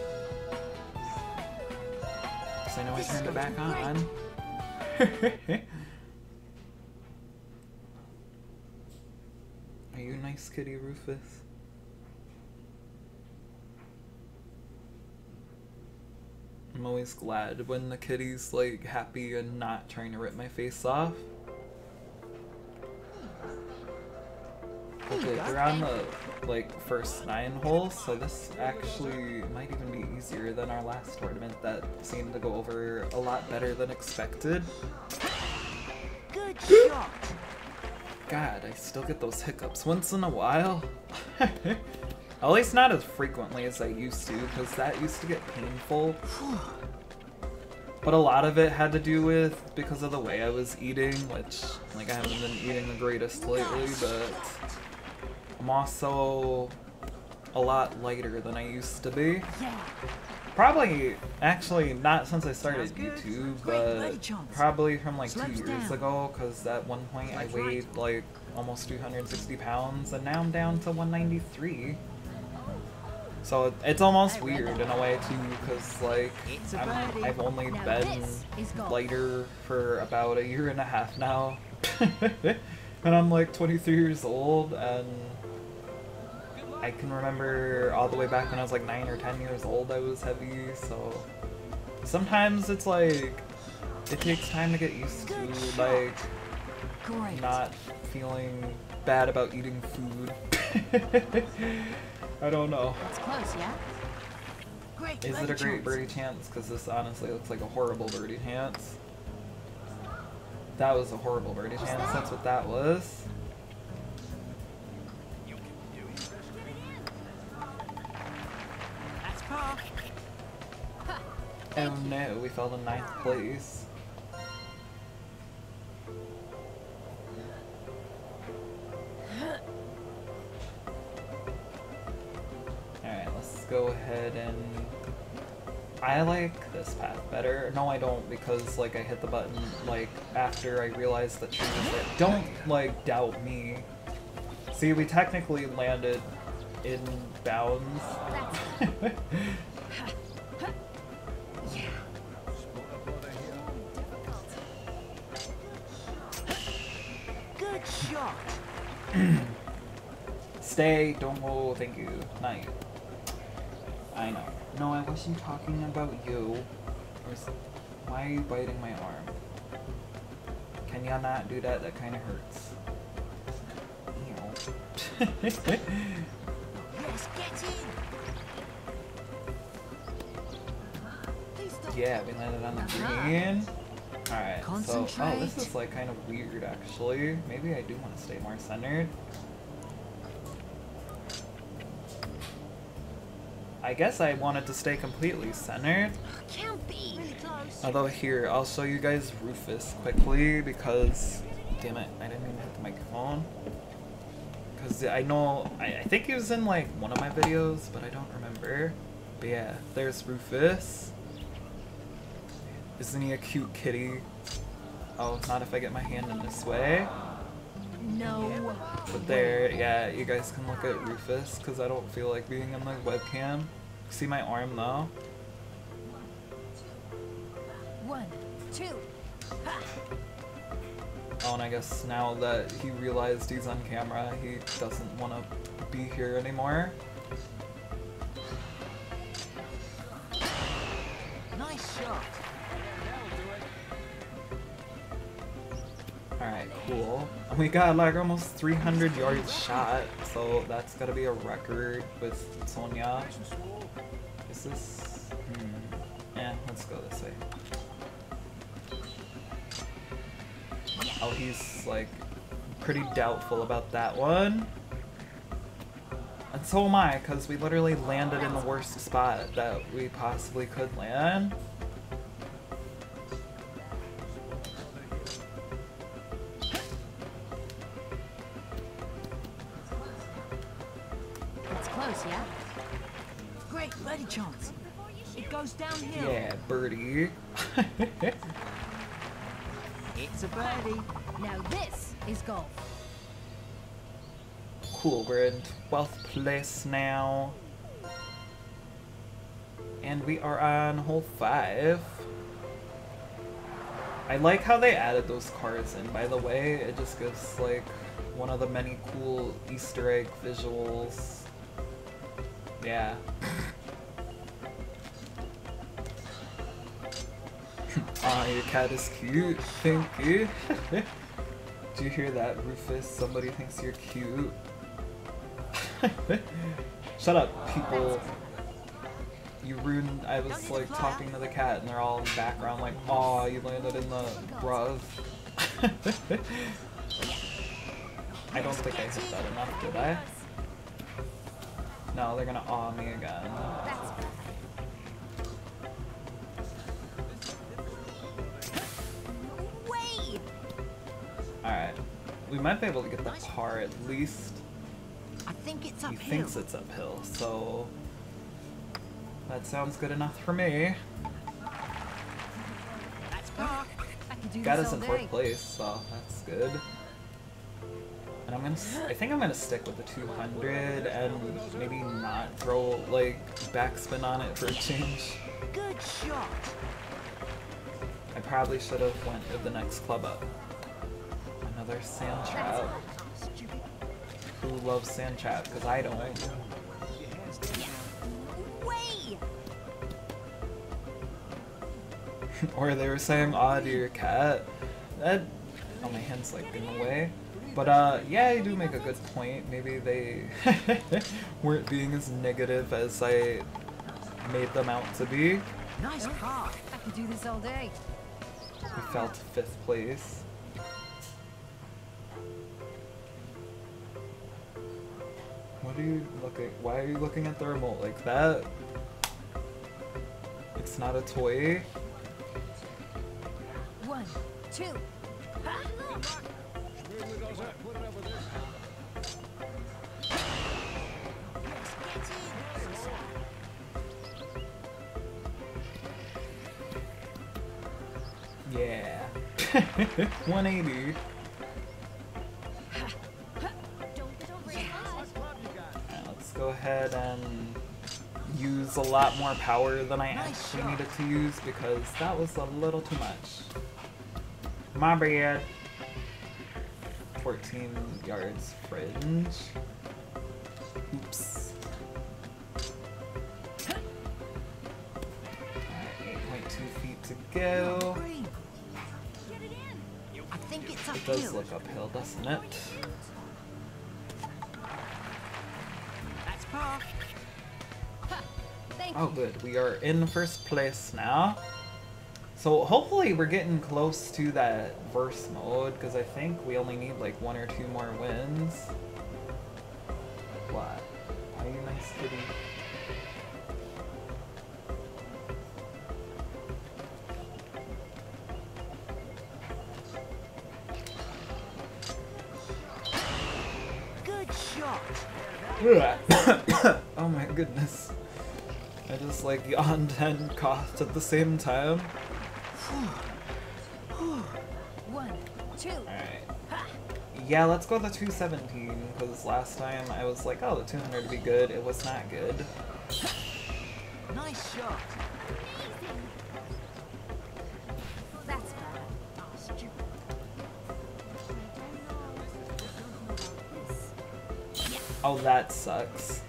Because I know I turned it back on. Are you nice kitty, Rufus? I'm always glad when the kitty's like happy and not trying to rip my face off. Okay, we're on the like first 9 holes, so this actually might even be easier than our last tournament that seemed to go over a lot better than expected. Good shot. God, I still get those hiccups once in a while. At least not as frequently as I used to, because that used to get painful. But a lot of it had to do with because of the way I was eating, which, like, I haven't been eating the greatest lately, but I'm also a lot lighter than I used to be. Probably, actually, not since I started YouTube, but probably from like 2 years ago, because at one point I weighed like almost 260 pounds, and now I'm down to 193. So it's almost weird in a way too, because like I've only been lighter for about 1.5 years now, and I'm like 23 years old, and I can remember all the way back when I was like 9 or 10 years old I was heavy, so sometimes it's like it takes time to get used to like not feeling bad about eating food. I don't know. That's close, yeah? Great. Is it a great birdie chance? Because this honestly looks like a horrible birdie chance. That was a horrible birdie chance, that's what that was. You can do it. That's par. Oh no, we fell to 9th place. Alright, let's go ahead and... I like this path better. No, I don't, because like I hit the button like after I realized that she was there. Don't like doubt me. See, we technically landed in bounds. Good shot. Stay, don't go, thank you. Not you. I know. No, I wasn't talking about you. Why are you biting my arm? Can ya not do that? That kind of hurts. Ew. Yes, get in. Please stop. Yeah, we landed on the green. Alright, so, oh, this Concentrate. is like kind of weird actually. Maybe I do want to stay more centered. I guess I wanted to stay completely centered. Can't be. Really close. Although here, I'll show you guys Rufus quickly because, damn it, I didn't even hit the microphone. Because I know, I think he was in like one of my videos, but I don't remember. But yeah, there's Rufus. Isn't he a cute kitty? Oh, not if I get my hand in this way. No. But there, yeah, you guys can look at Rufus because I don't feel like being in the webcam. See my arm though? 1, 2. Oh, and I guess now that he realized he's on camera, he doesn't want to be here anymore. Nice shot. Alright, cool. And we got like almost 300 yards shot, so that's gotta be a record with Sonia. Is this... Yeah, let's go this way. Oh, he's like pretty doubtful about that one. And so am I, because we literally landed in the worst spot that we possibly could land. It's close, yeah? Great birdie chance. It goes downhill. Yeah, birdie. It's a birdie. Now this is golf. Cool, we're in 12th place now. And we are on hole 5. I like how they added those cars in, by the way. It just gives like one of the many cool Easter egg visuals. Yeah. Aw, your cat is cute. Thank you. Do you hear that, Rufus? Somebody thinks you're cute. Shut up, people. You ruined. I was like talking to the cat and they're all in the background like, aw, you landed in the bruv. I don't think I hit that enough, did I? No, they're gonna awe me again. That's Way. Alright. We might be able to get the par at least. I think it's He uphill. thinks it's uphill, so that sounds good enough for me. That's par. I could do Got this us all in day. 4th place, so that's good. And I think I'm gonna stick with the 200 and maybe not throw like backspin on it for a change. Good shot. I probably should have went with the next club up. Another sand trap. Who loves sand trap? Because I don't. Way. Or they were saying, aw, to your cat. That... Oh, my hand's like in the way. But yeah, you do make a good point. Maybe they weren't being as negative as I made them out to be. Nice par. I could do this all day. We fell to 5th place. What are you looking? Why are you looking at the remote like that? It's not a toy. 1, 2. Yeah. 180. Alright, let's go ahead and use a lot more power than I actually needed to use because that was a little too much. My bad. 14 yards fringe. Oops. Alright, 8.2 feet to go. I think it's It does look uphill, doesn't it? That's par. Thank Oh you. good, we are in first place now. So hopefully we're getting close to that verse mode, because I think we only need like 1 or 2 more wins. What? Are you nice kitty? Good shot. Oh my goodness. I just like yawned and coughed at the same time. 1, 2. Alright. Yeah, let's go the 217, because last time I was like, oh, the 200 would be good. It was not good. Nice shot. That's bad. Oh, that sucks.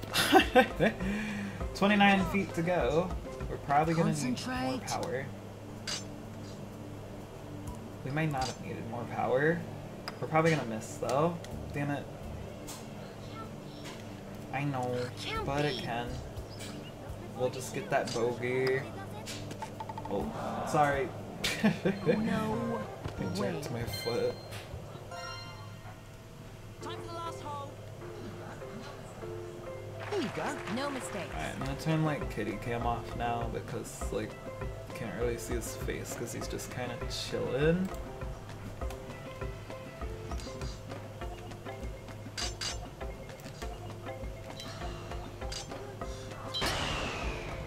29 feet to go. We're probably gonna need more Concentrate. power. We might not have needed more power. We're probably gonna miss though. Damn it. I know, but it can. We'll just get that bogey. Oh, sorry. No I way. jerked my foot. Time for the last hole. Here you go. No mistakes. Alright, I'm gonna turn like kitty cam off now because like can't really see his face because he's just kind of chilling.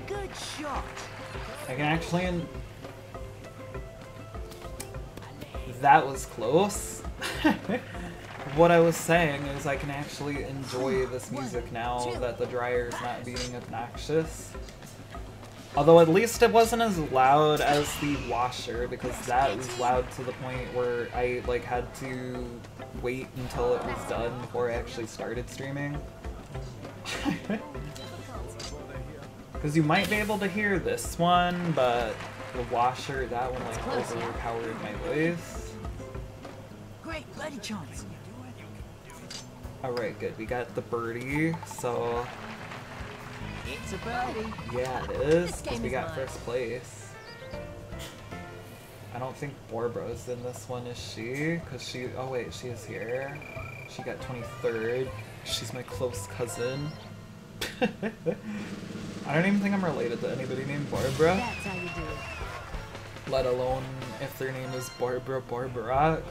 Good shot. I can actually that was close. What I was saying is I can actually enjoy this music now that the dryer is not being obnoxious. Although at least it wasn't as loud as the washer, because that was loud to the point where I like had to wait until it was done before I actually started streaming. Because you might be able to hear this one, but the washer, that one like overpowered my voice. Great birdie chance. Alright, good. We got the birdie, so It's a birdie. yeah, it is, This because game we is got mine. first place. I don't think Barbara's in this one, is she? Because she, oh wait, she is here. She got 23rd. She's my close cousin. I don't even think I'm related to anybody named Barbara, That's how you do it. let alone if their name is Barbara Barbarak.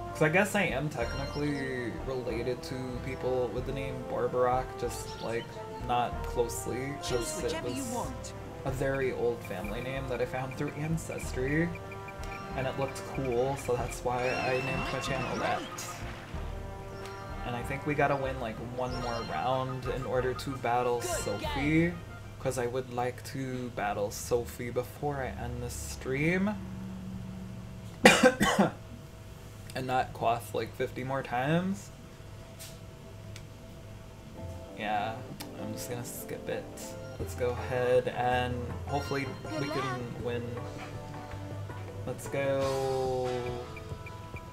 Because I guess I am technically related to people with the name Barbarak, just like not closely, Choose because it whichever you was want. a very old family name that I found through Ancestry, and it looked cool, so that's why I named my channel that. And I think we gotta win like one more round in order to battle Sophie, because I would like to battle Sophie before I end this stream. And not quaff like 50 more times. Yeah, I'm just gonna skip it. Let's go ahead and hopefully we can win. Let's go.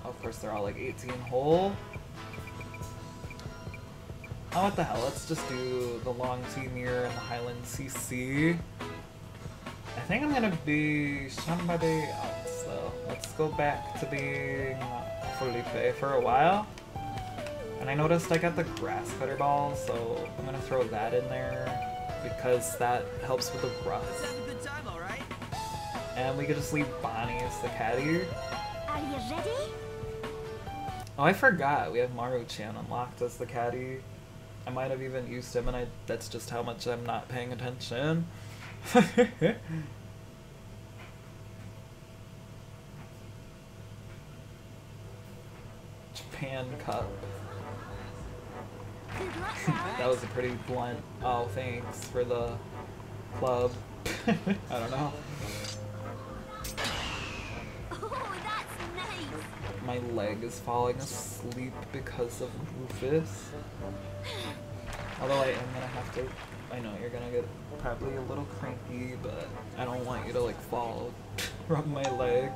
Of course, they're all like 18 hole. Oh, what the hell? Let's just do the long T mirror and the Highland CC. I think I'm gonna be somebody else though. Let's go back to being Felipe for a while. And I noticed I got the grass cutter ball, so I'm gonna throw that in there because that helps with the rust. Have a good time, all right? And we could just leave Bonnie as the caddy. Are you ready? Oh, I forgot we have Maru-chan unlocked as the caddy. I might have even used him, and that's just how much I'm not paying attention. Japan Cup. Good luck, Sarah. That was a pretty blunt, oh, thanks for the club. I don't know. Oh, that's nice. My leg is falling asleep because of Rufus. Although I am gonna have to, I know you're gonna get probably a little cranky, but I don't want you to like fall from my leg.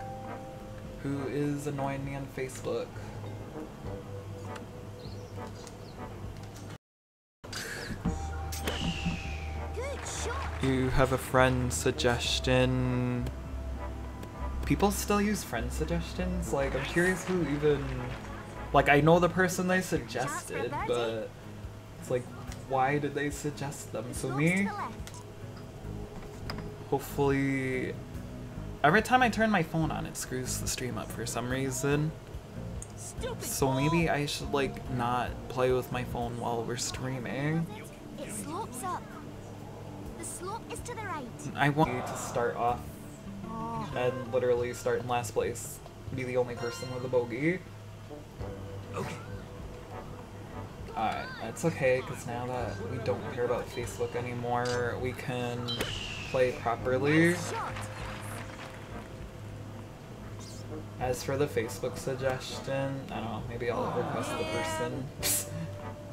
Who is annoying me on Facebook? Good shot. You have a friend suggestion. People still use friend suggestions? Like, I'm curious who even... Like, I know the person they suggested, but it's like, why did they suggest them to Slopes me? to the left. Hopefully... Every time I turn my phone on, it screws the stream up for some reason. Stupid So maybe I should, like, not play with my phone while we're streaming. It slopes up. The slope is to the right. I want you to start off Oh. and literally start in last place. Be the only person with a bogey. Okay. Alright, that's okay, because now that we don't care about Facebook anymore, we can play properly. Shot. As for the Facebook suggestion, I don't know, maybe I'll request the person.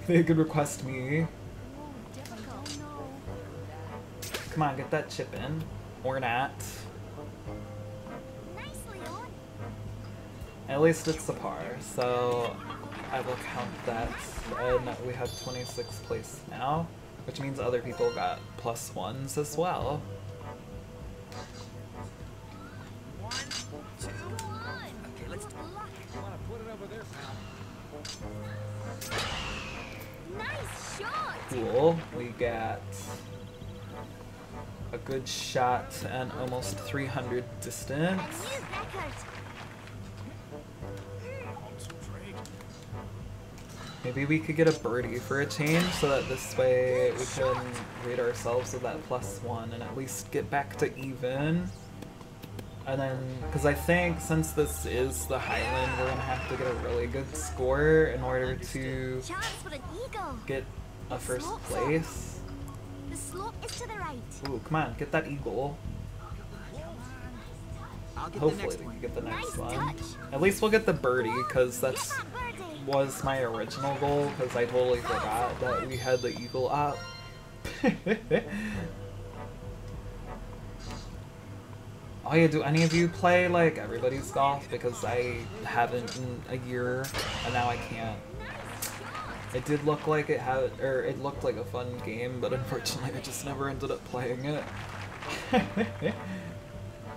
They could request me. Oh, difficult. No. Come on, get that chip in. Or not. Nicely on. At least it's a par, so I will count that. And we have 26th place now, which means other people got +1s as well. 1, 2. Go on. Okay, let's do Good luck. wanna put it over there, pal. Nice shot. Cool. We got a good shot and almost 300 A distance. new record. Maybe we could get a birdie for a change so that this way we can rate ourselves with that +1 and at least get back to even. And then, because I think since this is the Highland, we're going to have to get a really good score in order to Chance for an eagle. get a first place. The slope is to the right. Ooh, come on, get that eagle. I'll get the Hopefully next we one. can get the next Nice one. touch. At least we'll get the birdie, because Get that's that birdie. was my original goal, because I totally forgot that we had the eagle up. Oh yeah, do any of you play like everybody's golf? Because I haven't in a year, and now I can't. It did look like it had, or it looked like a fun game, but unfortunately I just never ended up playing it.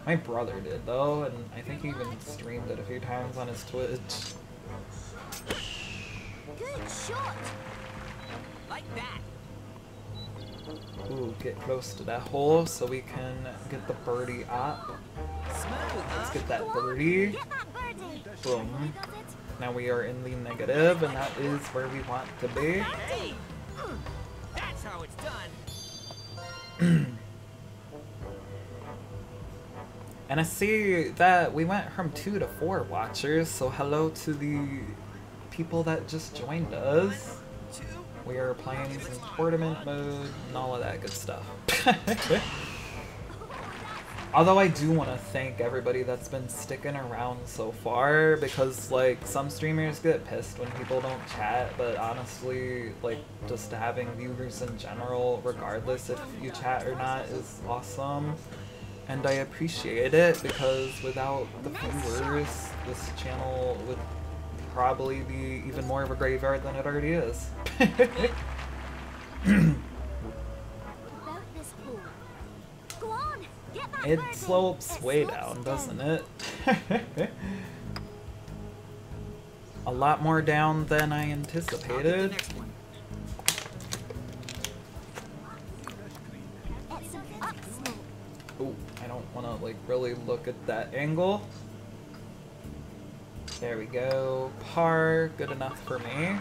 My brother did though, and I think he even streamed it a few times on his Twitch. Good shot. Like that. Ooh, get close to that hole so we can get the birdie up. Smooth, Let's huh? get that Go on. birdie. Get that birdie. Boom. Does it? Now we are in the negative, and that is where we want to be. Hey! That's how it's done. And I see that we went from 2 to 4 watchers, so hello to the people that just joined us. 2. We are playing some tournament mode and all of that good stuff. Although I do want to thank everybody that's been sticking around so far, because like some streamers get pissed when people don't chat, but honestly, like just having viewers in general, regardless if you chat or not, is awesome. And I appreciate it, because without the viewers, this channel would probably be even more of a graveyard than it already is. About this hole. Go on. Get that It birdie. slopes way slopes down, doesn't it? a lot more down than I I'll get the anticipated. next one. It's up slope. Ooh, I don't want to like really look at that angle. There we go. Par, good enough for me.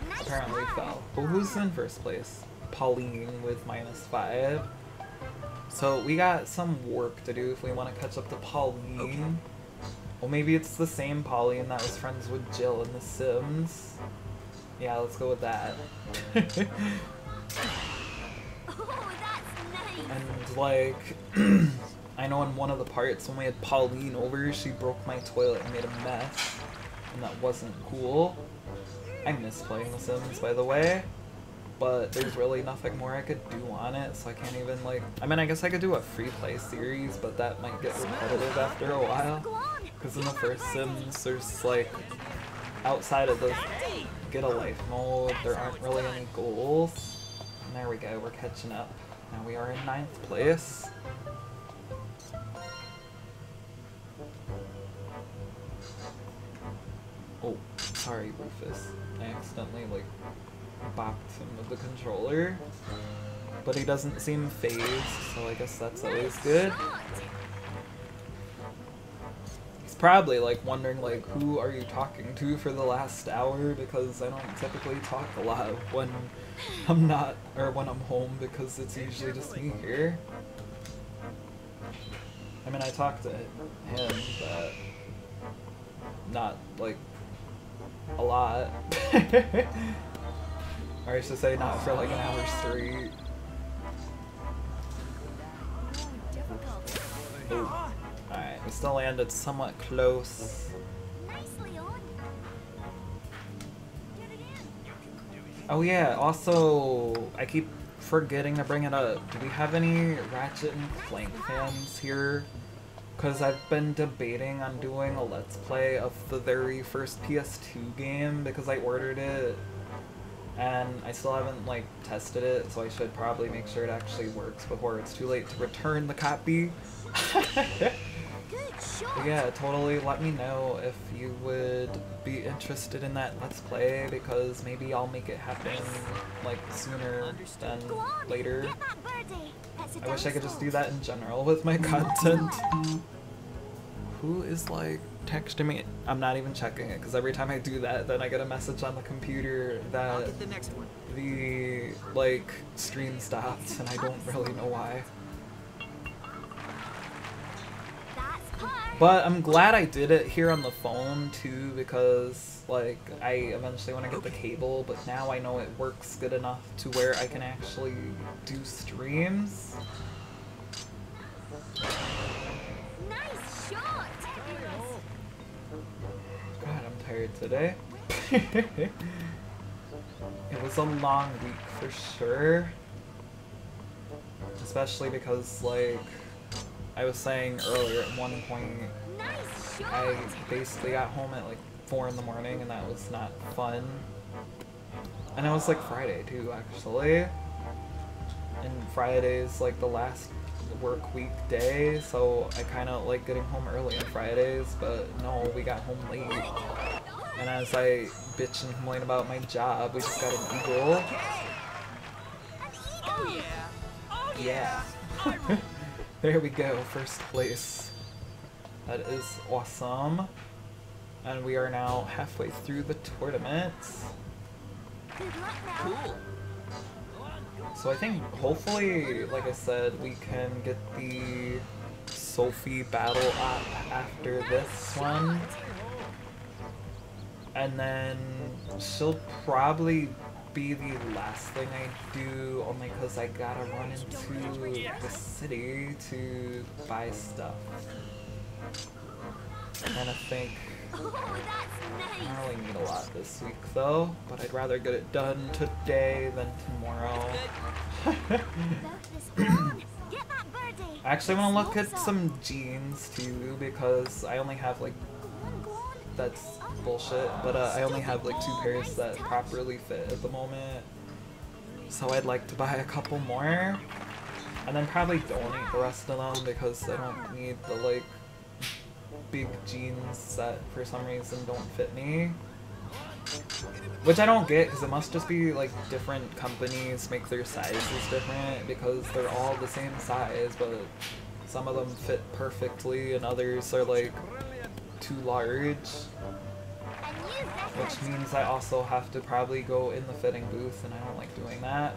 Nice Apparently par. fell. But who's in first place? Pauline with -5. So we got some work to do if we want to catch up to Pauline. Okay. Well, maybe it's the same Pauline that was friends with Jill in The Sims. Yeah, let's go with that. Oh, that's nice. And like, I know in one of the parts when we had Pauline over, she broke my toilet and made a mess. And that wasn't cool. I miss playing The Sims, by the way. But there's really nothing more I could do on it, so I can't even like... I mean, I guess I could do a free play series, but that might get repetitive after a while. Go on. Because in the first Sims, there's like... outside of the get a life mode, there aren't really any goals. And there we go, we're catching up. Now we are in 9th place. Oh, sorry Rufus. I accidentally like bopped him with the controller. But he doesn't seem phased, so I guess that's always good. He's probably like wondering like, who are you talking to for the last hour, because I don't typically talk a lot when I'm not, or when I'm home, because it's usually just me here. I mean, I talk to him, but not like a lot. Or I should say not for like an hour straight. Oh. Alright, we still landed somewhat close. Nicely on. Get it in. Oh yeah, also, I keep forgetting to bring it up. Do we have any Ratchet and Clank fans here? Because I've been debating on doing a Let's Play of the very first PS2 game, because I ordered it and I still haven't like tested it, so I should probably make sure it actually works before it's too late to return the copy. Good shot. But yeah, totally let me know if you would be interested in that Let's Play, because maybe I'll make it happen like sooner than Go on. later. Get that birdie. That's a I wish I could just do down that in general with my content. Who is like texting me? I'm not even checking it, because every time I do that, then I get a message on the computer I'll that get the next one. the like stream stopped, and I don't really know why. That's par. But I'm glad I did it here on the phone too, because like I eventually want to get the cable, but now I know it works good enough to where I can actually do streams. Nice shot. God, I'm tired today. It was a long week for sure. Especially because, like, I was saying earlier at one point, Nice shot. I basically got home at like 4 in the morning, and that was not fun. And it was like Friday too, actually. And Friday's like the last work week day, so I kind of like getting home early on Fridays, but no, we got home late. And as I bitch and complain about my job, we just got an eagle. Oh yeah. Oh Yeah. There we go, first place. That is awesome. And we are now halfway through the tournament. Good luck now. Cool. So I think hopefully, like I said, we can get the Sophie battle up after this one. And then she'll probably be the last thing I do, only because I gotta run into the city to buy stuff. And I think Oh, that's I nice. don't really need a lot this week though, but I'd rather get it done today than tomorrow. About this. Go on. Get that birdie. I actually want to look at some jeans too, because I only have like, Go on. that's bullshit, but I only have like 2 pairs that properly fit at the moment. So I'd like to buy a couple more, and then probably donate the rest of them, because I don't need the like big jeans that for some reason don't fit me. Which I don't get, because it must just be like different companies make their sizes different, because they're all the same size, but some of them fit perfectly and others are like too large. Which means I also have to probably go in the fitting booth, and I don't like doing that.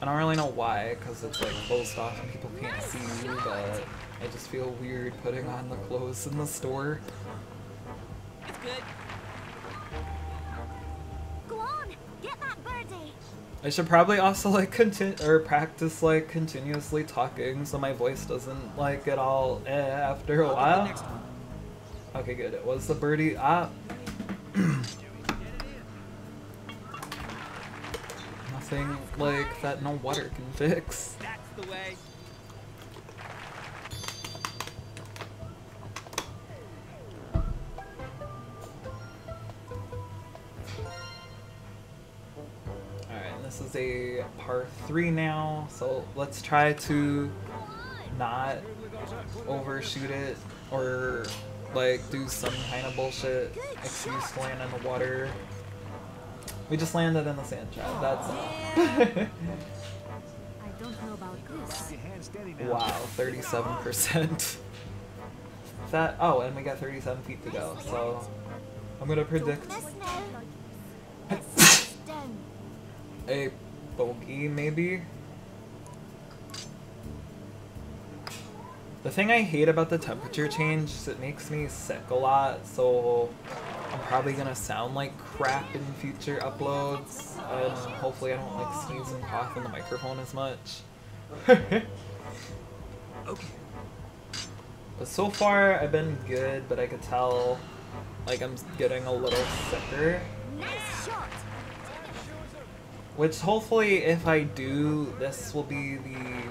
I don't really know why, because it's like closed off and people can't see you, but I just feel weird putting on the clothes in the store. It's good. Go on, get that birdie. I should probably also like practice like continuously talking so my voice doesn't like get all after a while. Okay, good. It was the birdie. Nothing like that no water can fix. That's the way. Alright, this is a par 3 now, so let's try to not overshoot it or like do some kind of bullshit excuse to land in the water. We just landed in the sand trap, that's all. I don't know about this. Wow, 37%. That, oh, and we got 37 feet to go, so I'm gonna predict Don't miss now. It's down. a bogey, maybe? The thing I hate about the temperature change is it makes me sick a lot, so I'm probably gonna sound like crap in future uploads, and hopefully I don't like sneeze and cough in the microphone as much. Okay. But so far I've been good, but I could tell like I'm getting a little sicker. Nice shot. Which hopefully if I do, this will be the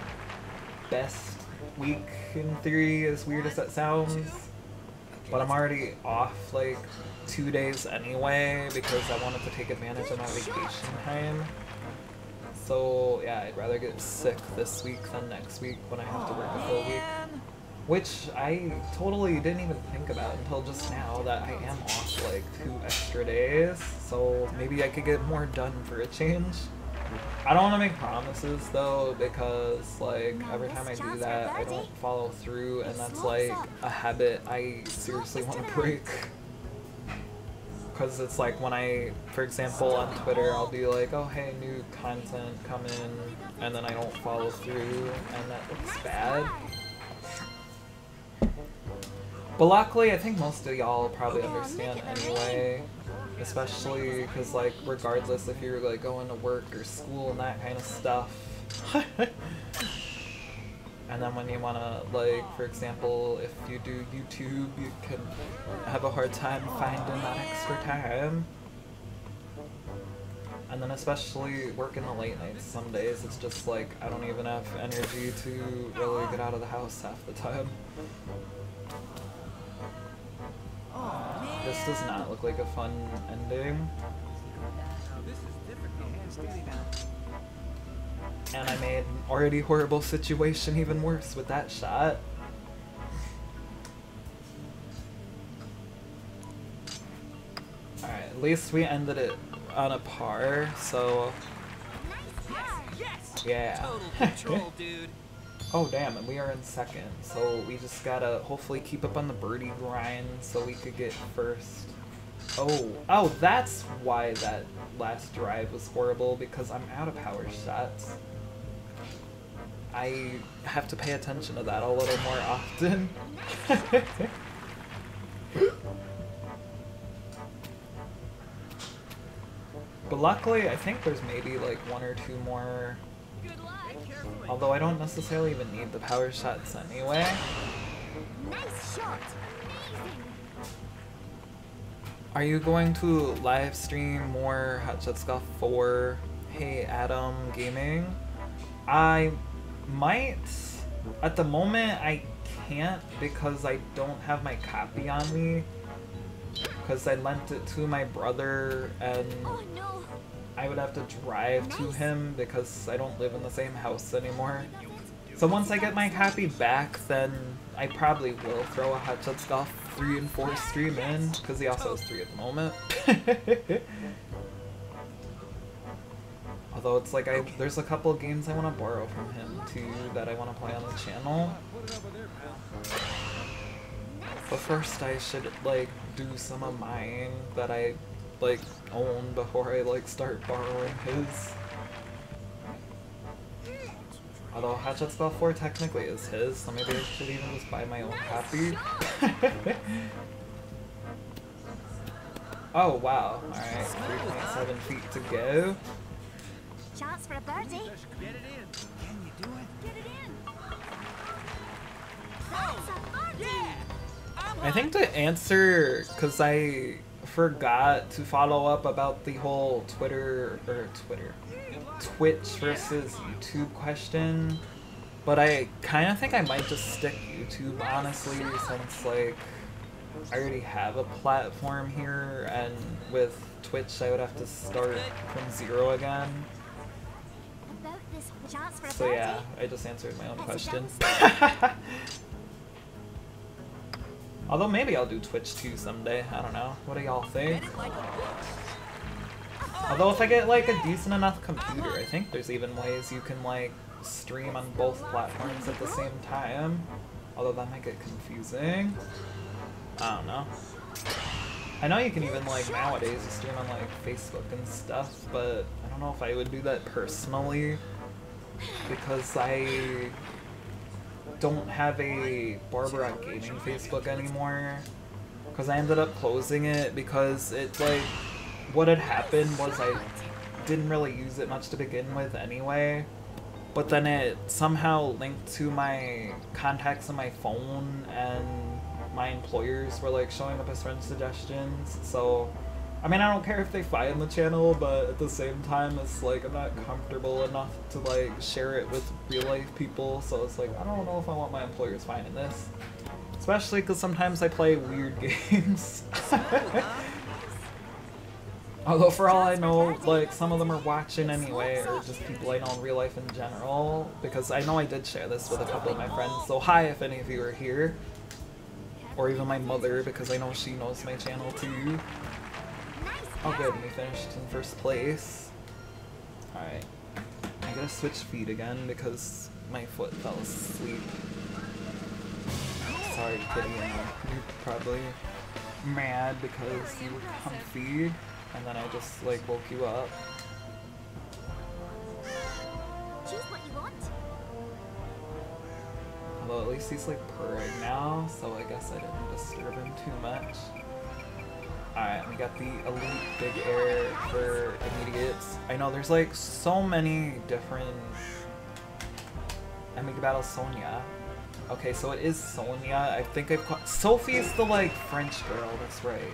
best week in theory, as weird as that sounds. But I'm already off like 2 days anyway because I wanted to take advantage of my vacation time. So yeah, I'd rather get sick this week than next week when I have to work a full week. Which I totally didn't even think about until just now, that I am off like 2 extra days. So maybe I could get more done for a change. I don't want to make promises though, because like every time I do that I don't follow through, and that's like a habit I seriously want to break. Because it's like when I, for example on Twitter, I'll be like, oh hey, new content coming, and then I don't follow through, and that looks bad. But luckily I think most of y'all probably understand anyway. Especially because, like, regardless if you're, like, going to work or school and that kind of stuff. And then when you want to, like, for example, if you do YouTube, you can have a hard time finding that extra time. And then especially working the late nights some days, it's just, like, I don't even have energy to really get out of the house half the time. This does not look like a fun ending. And I made an already horrible situation even worse with that shot. Alright, at least we ended it on a par, so Yes. yeah. Total control, dude. Oh damn, and we are in second, so we just gotta hopefully keep up on the birdie grind so we could get first. Oh, that's why that last drive was horrible, because I'm out of power shots. I have to pay attention to that a little more often. But luckily, I think there's maybe like 1 or 2 more. Although I don't necessarily even need the power shots anyway. Nice shot. Amazing. Are you going to live stream more Hot Shots Golf 4? Hey Adam Gaming? I might. At the moment I can't because I don't have my copy on me. Because I lent it to my brother and Oh no. I would have to drive to him because I don't live in the same house anymore. So once I get my copy back, then I probably will throw a Hot Shots Golf 3 and 4 stream in, because he also has 3 at the moment. Although it's like there's a couple of games I want to borrow from him too that I want to play on the channel. But first I should like do some of mine that I like own before I like start borrowing his. Although Hot Shots Golf 4 technically is his, so maybe I should even just buy my own copy. Oh wow, alright, 3.7 feet to go. Chance for a birdie. Get it in. Can you do it? Get it in. Oh, That's a birdie. yeah. I'm I think to answer, because I forgot to follow up about the whole Twitch versus YouTube question, but I kind of think I might just stick YouTube, honestly, since like I already have a platform here, and with Twitch I would have to start from 0 again. About this chance for a So birdie. yeah, I just answered my own question. Although maybe I'll do Twitch too someday, I don't know. What do y'all think? Although if I get like a decent enough computer, I think there's even ways you can like stream on both platforms at the same time. Although that might get confusing. I don't know. I know you can even like nowadays you stream on like Facebook and stuff, but I don't know if I would do that personally because I don't have a Barbara Gaming Facebook anymore because I ended up closing it because it like what had happened was I didn't really use it much to begin with anyway, but then it somehow linked to my contacts on my phone and my employers were like showing up as friend suggestions. So I mean, I don't care if they find the channel, but at the same time it's like I'm not comfortable enough to like share it with real life people, so it's like I don't know if I want my employers finding this, especially because sometimes I play weird games. Although for all I know, like some of them are watching anyway, or just people I know in real life in general, because I know I did share this with a couple of my friends, so hi if any of you are here. Or even my mother, because I know she knows my channel too. Oh good, we finished in first place. Alright. I gotta switch feet again because my foot fell asleep. Sorry kitty, you're probably mad because you were comfy. And then I just like woke you up. Choose what you want. Although at least he's like purring now, so I guess I didn't disturb him too much. Alright, we got the Elite Big Air for immediates. I know there's like so many different... And we can battle Sonia. Okay, so it is Sonia. I think I've caught... Sophie's the like French girl, that's right.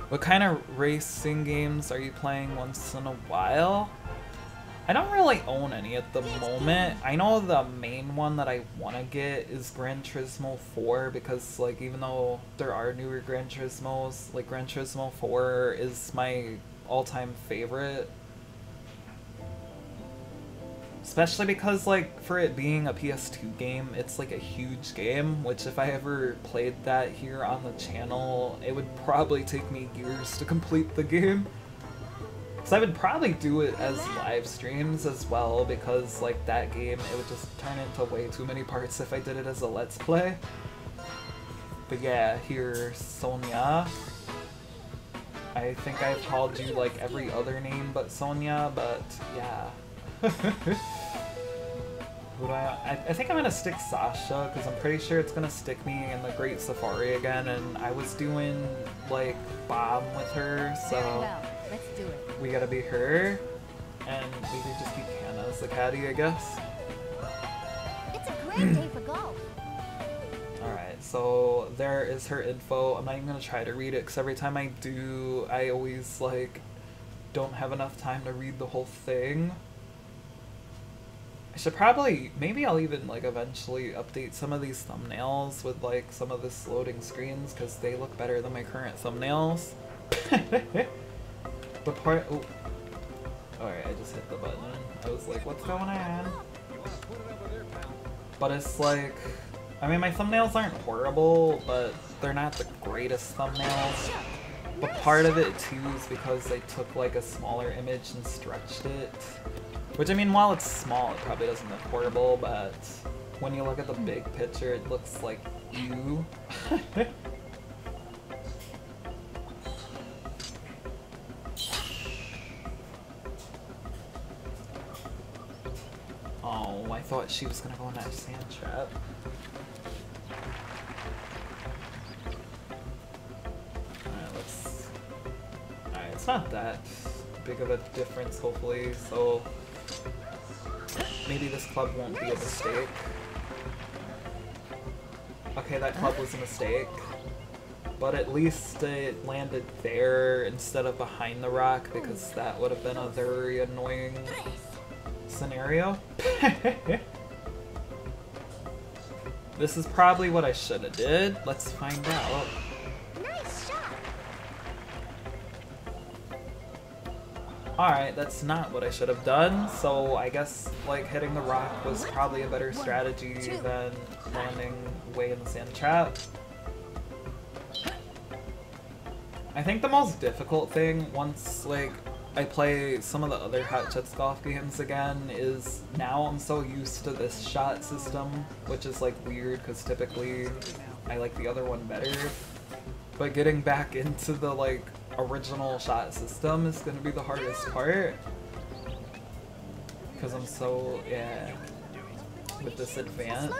What kind of racing games are you playing once in a while? I don't really own any at the moment. I know the main one that I want to get is Gran Turismo 4 because like even though there are newer Gran Turismos, like Gran Turismo 4 is my all-time favorite. Especially because like for it being a PS2 game, it's like a huge game, which if I ever played that here on the channel, it would probably take me years to complete the game. So I would probably do it as live streams as well, because like that game, it would just turn into way too many parts if I did it as a let's play. But yeah, here's Sonia. I think I've called you like every other name but Sonia, but yeah. Who do I think I'm gonna stick Sasha, because I'm pretty sure it's gonna stick me in the Great Safari again, and I was doing like Bomb with her, so Well, let's do it. we gotta be her, and we could just be Canna as the caddy, I guess. It's a great day for golf. Alright, so there is her info. I'm not even gonna try to read it, because every time I do, I always like don't have enough time to read the whole thing. I should probably, maybe I'll even like eventually update some of these thumbnails with like some of this loading screens because they look better than my current thumbnails. The part, oh, alright, I just hit the button. I was like, what's going on? But it's like, I mean, my thumbnails aren't horrible, but they're not the greatest thumbnails. But part of it too is because I took like a smaller image and stretched it. Which, I mean, while it's small, it probably doesn't look horrible, but when you look at the big picture, it looks like you. Oh, I thought she was gonna go in that sand trap. Alright, it's not that big of a difference, hopefully, so maybe this club won't be a mistake. Okay, that club was a mistake, but at least it landed there instead of behind the rock, because that would have been a very annoying scenario. This is probably what I should have did. Let's find out. Nice shot. Alright, that's not what I should have done, so I guess like hitting the rock was probably a better strategy than landing way in the sand trap. I think the most difficult thing once like I play some of the other Hot Shots golf games again is now I'm so used to this shot system, which is like weird because typically I like the other one better. But getting back into the like original shot system is going to be the hardest part because I'm so, yeah, with this advance.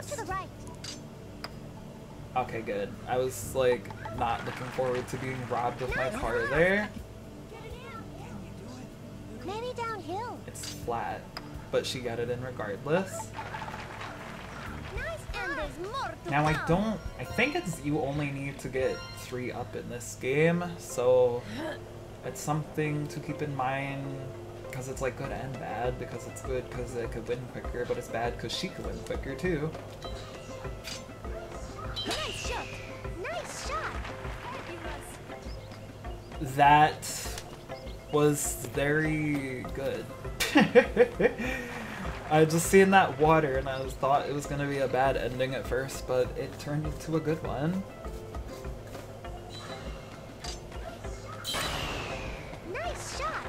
Okay, good. I was like not looking forward to being robbed of my car there. Maybe downhill. It's flat, but she got it in regardless. Now I think it's you only need to get 3 up in this game, so it's something to keep in mind because it's like good and bad, because it's good because it could win quicker, but it's bad because she could win quicker too. Nice shot. Nice shot. That was very good. I just seen that water and I thought it was gonna be a bad ending at first, but it turned into a good one. Nice shot.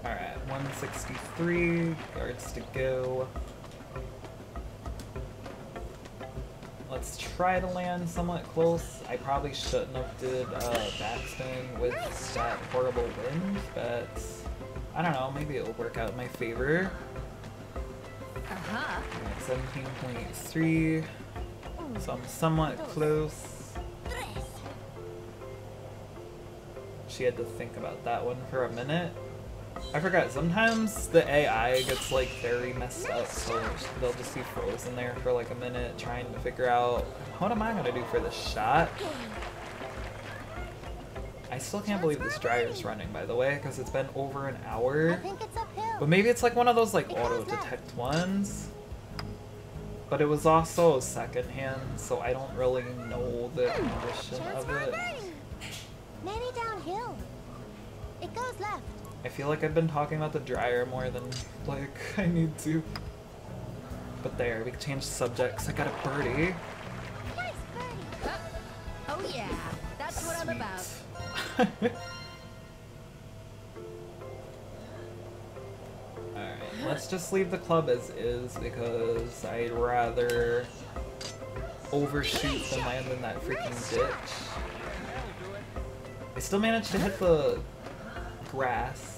Alright, 163 yards to go. Let's try to land somewhat close. I probably shouldn't have did backspin with that horrible wind, but I don't know, maybe it'll work out in my favor. Alright, 17.3, so I'm somewhat close. She had to think about that one for a minute. I forgot, sometimes the AI gets like very messed up, so they'll just be frozen there for like a minute trying to figure out what am I gonna do for this shot. I still can't believe this dryer's running, by the way, because it's been over an hour. But maybe it's like one of those like auto detect ones. But it was also secondhand, so I don't really know the condition of it. Maybe downhill. It goes left. I feel like I've been talking about the dryer more than, like, I need to. But there, we can change subjects. I got a birdie. Nice birdie. Oh yeah, that's what I'm about. Alright, let's just leave the club as is because I'd rather overshoot than land in that freaking ditch. I still managed to hit the grass.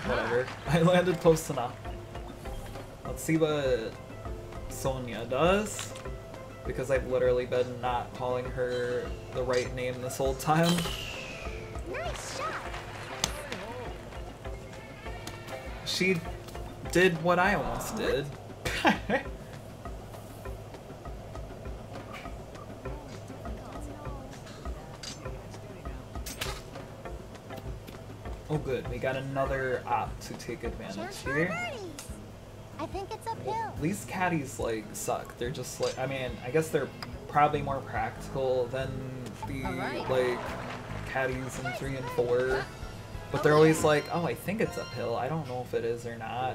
Whatever. I landed close enough. Let's see what Sonia does, because I've literally been not calling her the right name this whole time. Nice shot. She did what I almost did. Oh good, we got another op to take advantage here. I think it's uphill. These caddies like suck. They're just like, I mean, I guess they're probably more practical than the like caddies in 3 and 4. But they're always like, oh, I think it's uphill. I don't know if it is or not.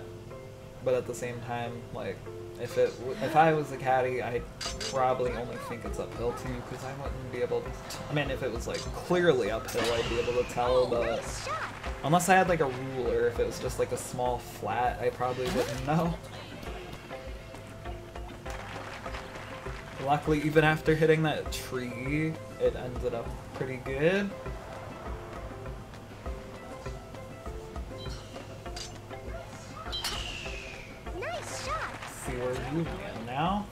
But at the same time, like, if I was a caddy, I'd probably only think it's uphill too, because I wouldn't be able to. I mean, if it was like clearly uphill, I'd be able to tell, but unless I had like a ruler, if it was just like a small flat, I probably wouldn't know. Luckily, even after hitting that tree, it ended up pretty good. Nice shot. See where you land now.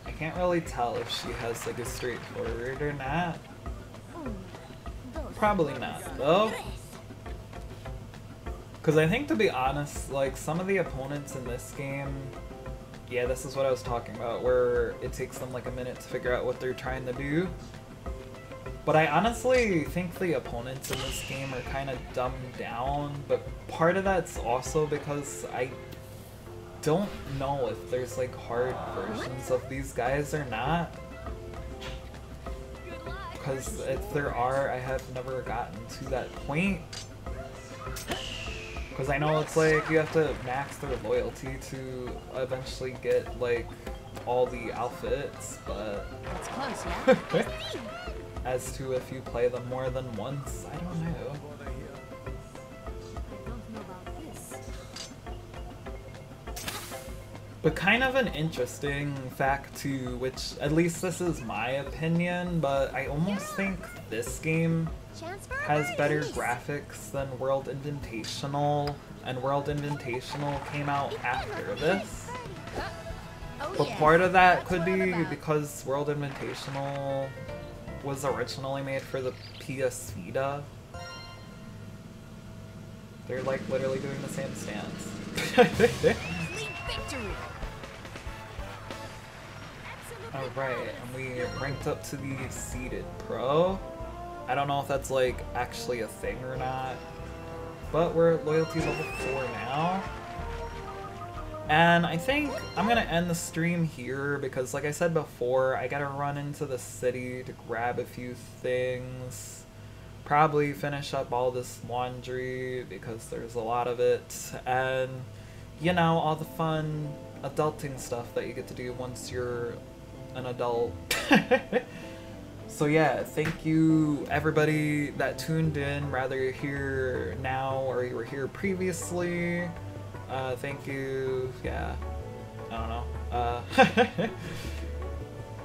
I can't really tell if she has like a straightforward or not. Probably not though. Because I think, to be honest, like some of the opponents in this game, yeah, this is what I was talking about, where it takes them like a minute to figure out what they're trying to do. But I honestly think the opponents in this game are kind of dumbed down, but part of that's also because I don't know if there's like hard versions of these guys or not. Because if there are, I have never gotten to that point. Because I know it's like you have to max their loyalty to eventually get like all the outfits, but It's close, yeah? as to if you play them more than once, I don't know. I don't know about this. But kind of an interesting fact too, which at least this is my opinion, but I almost think this game Chance for a has better birdie. graphics than World Invitational, and World Invitational came out after this. Oh, But yeah. part of that could That's be what I'm about. because World Invitational was originally made for the PS Vita. They're like literally doing the same stance. Lead victory. Alright, and we ranked up to the Seated Pro. I don't know if that's like actually a thing or not, but we're at loyalty level 4 now. And I think I'm gonna end the stream here because, like I said before, I gotta run into the city to grab a few things. Probably finish up all this laundry because there's a lot of it. And, you know, all the fun adulting stuff that you get to do once you're an adult. So yeah, thank you everybody that tuned in, rather you're here now or you were here previously. Thank you, yeah, I don't know.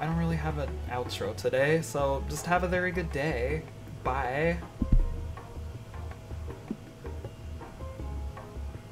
I don't really have an outro today, so just have a very good day. Bye.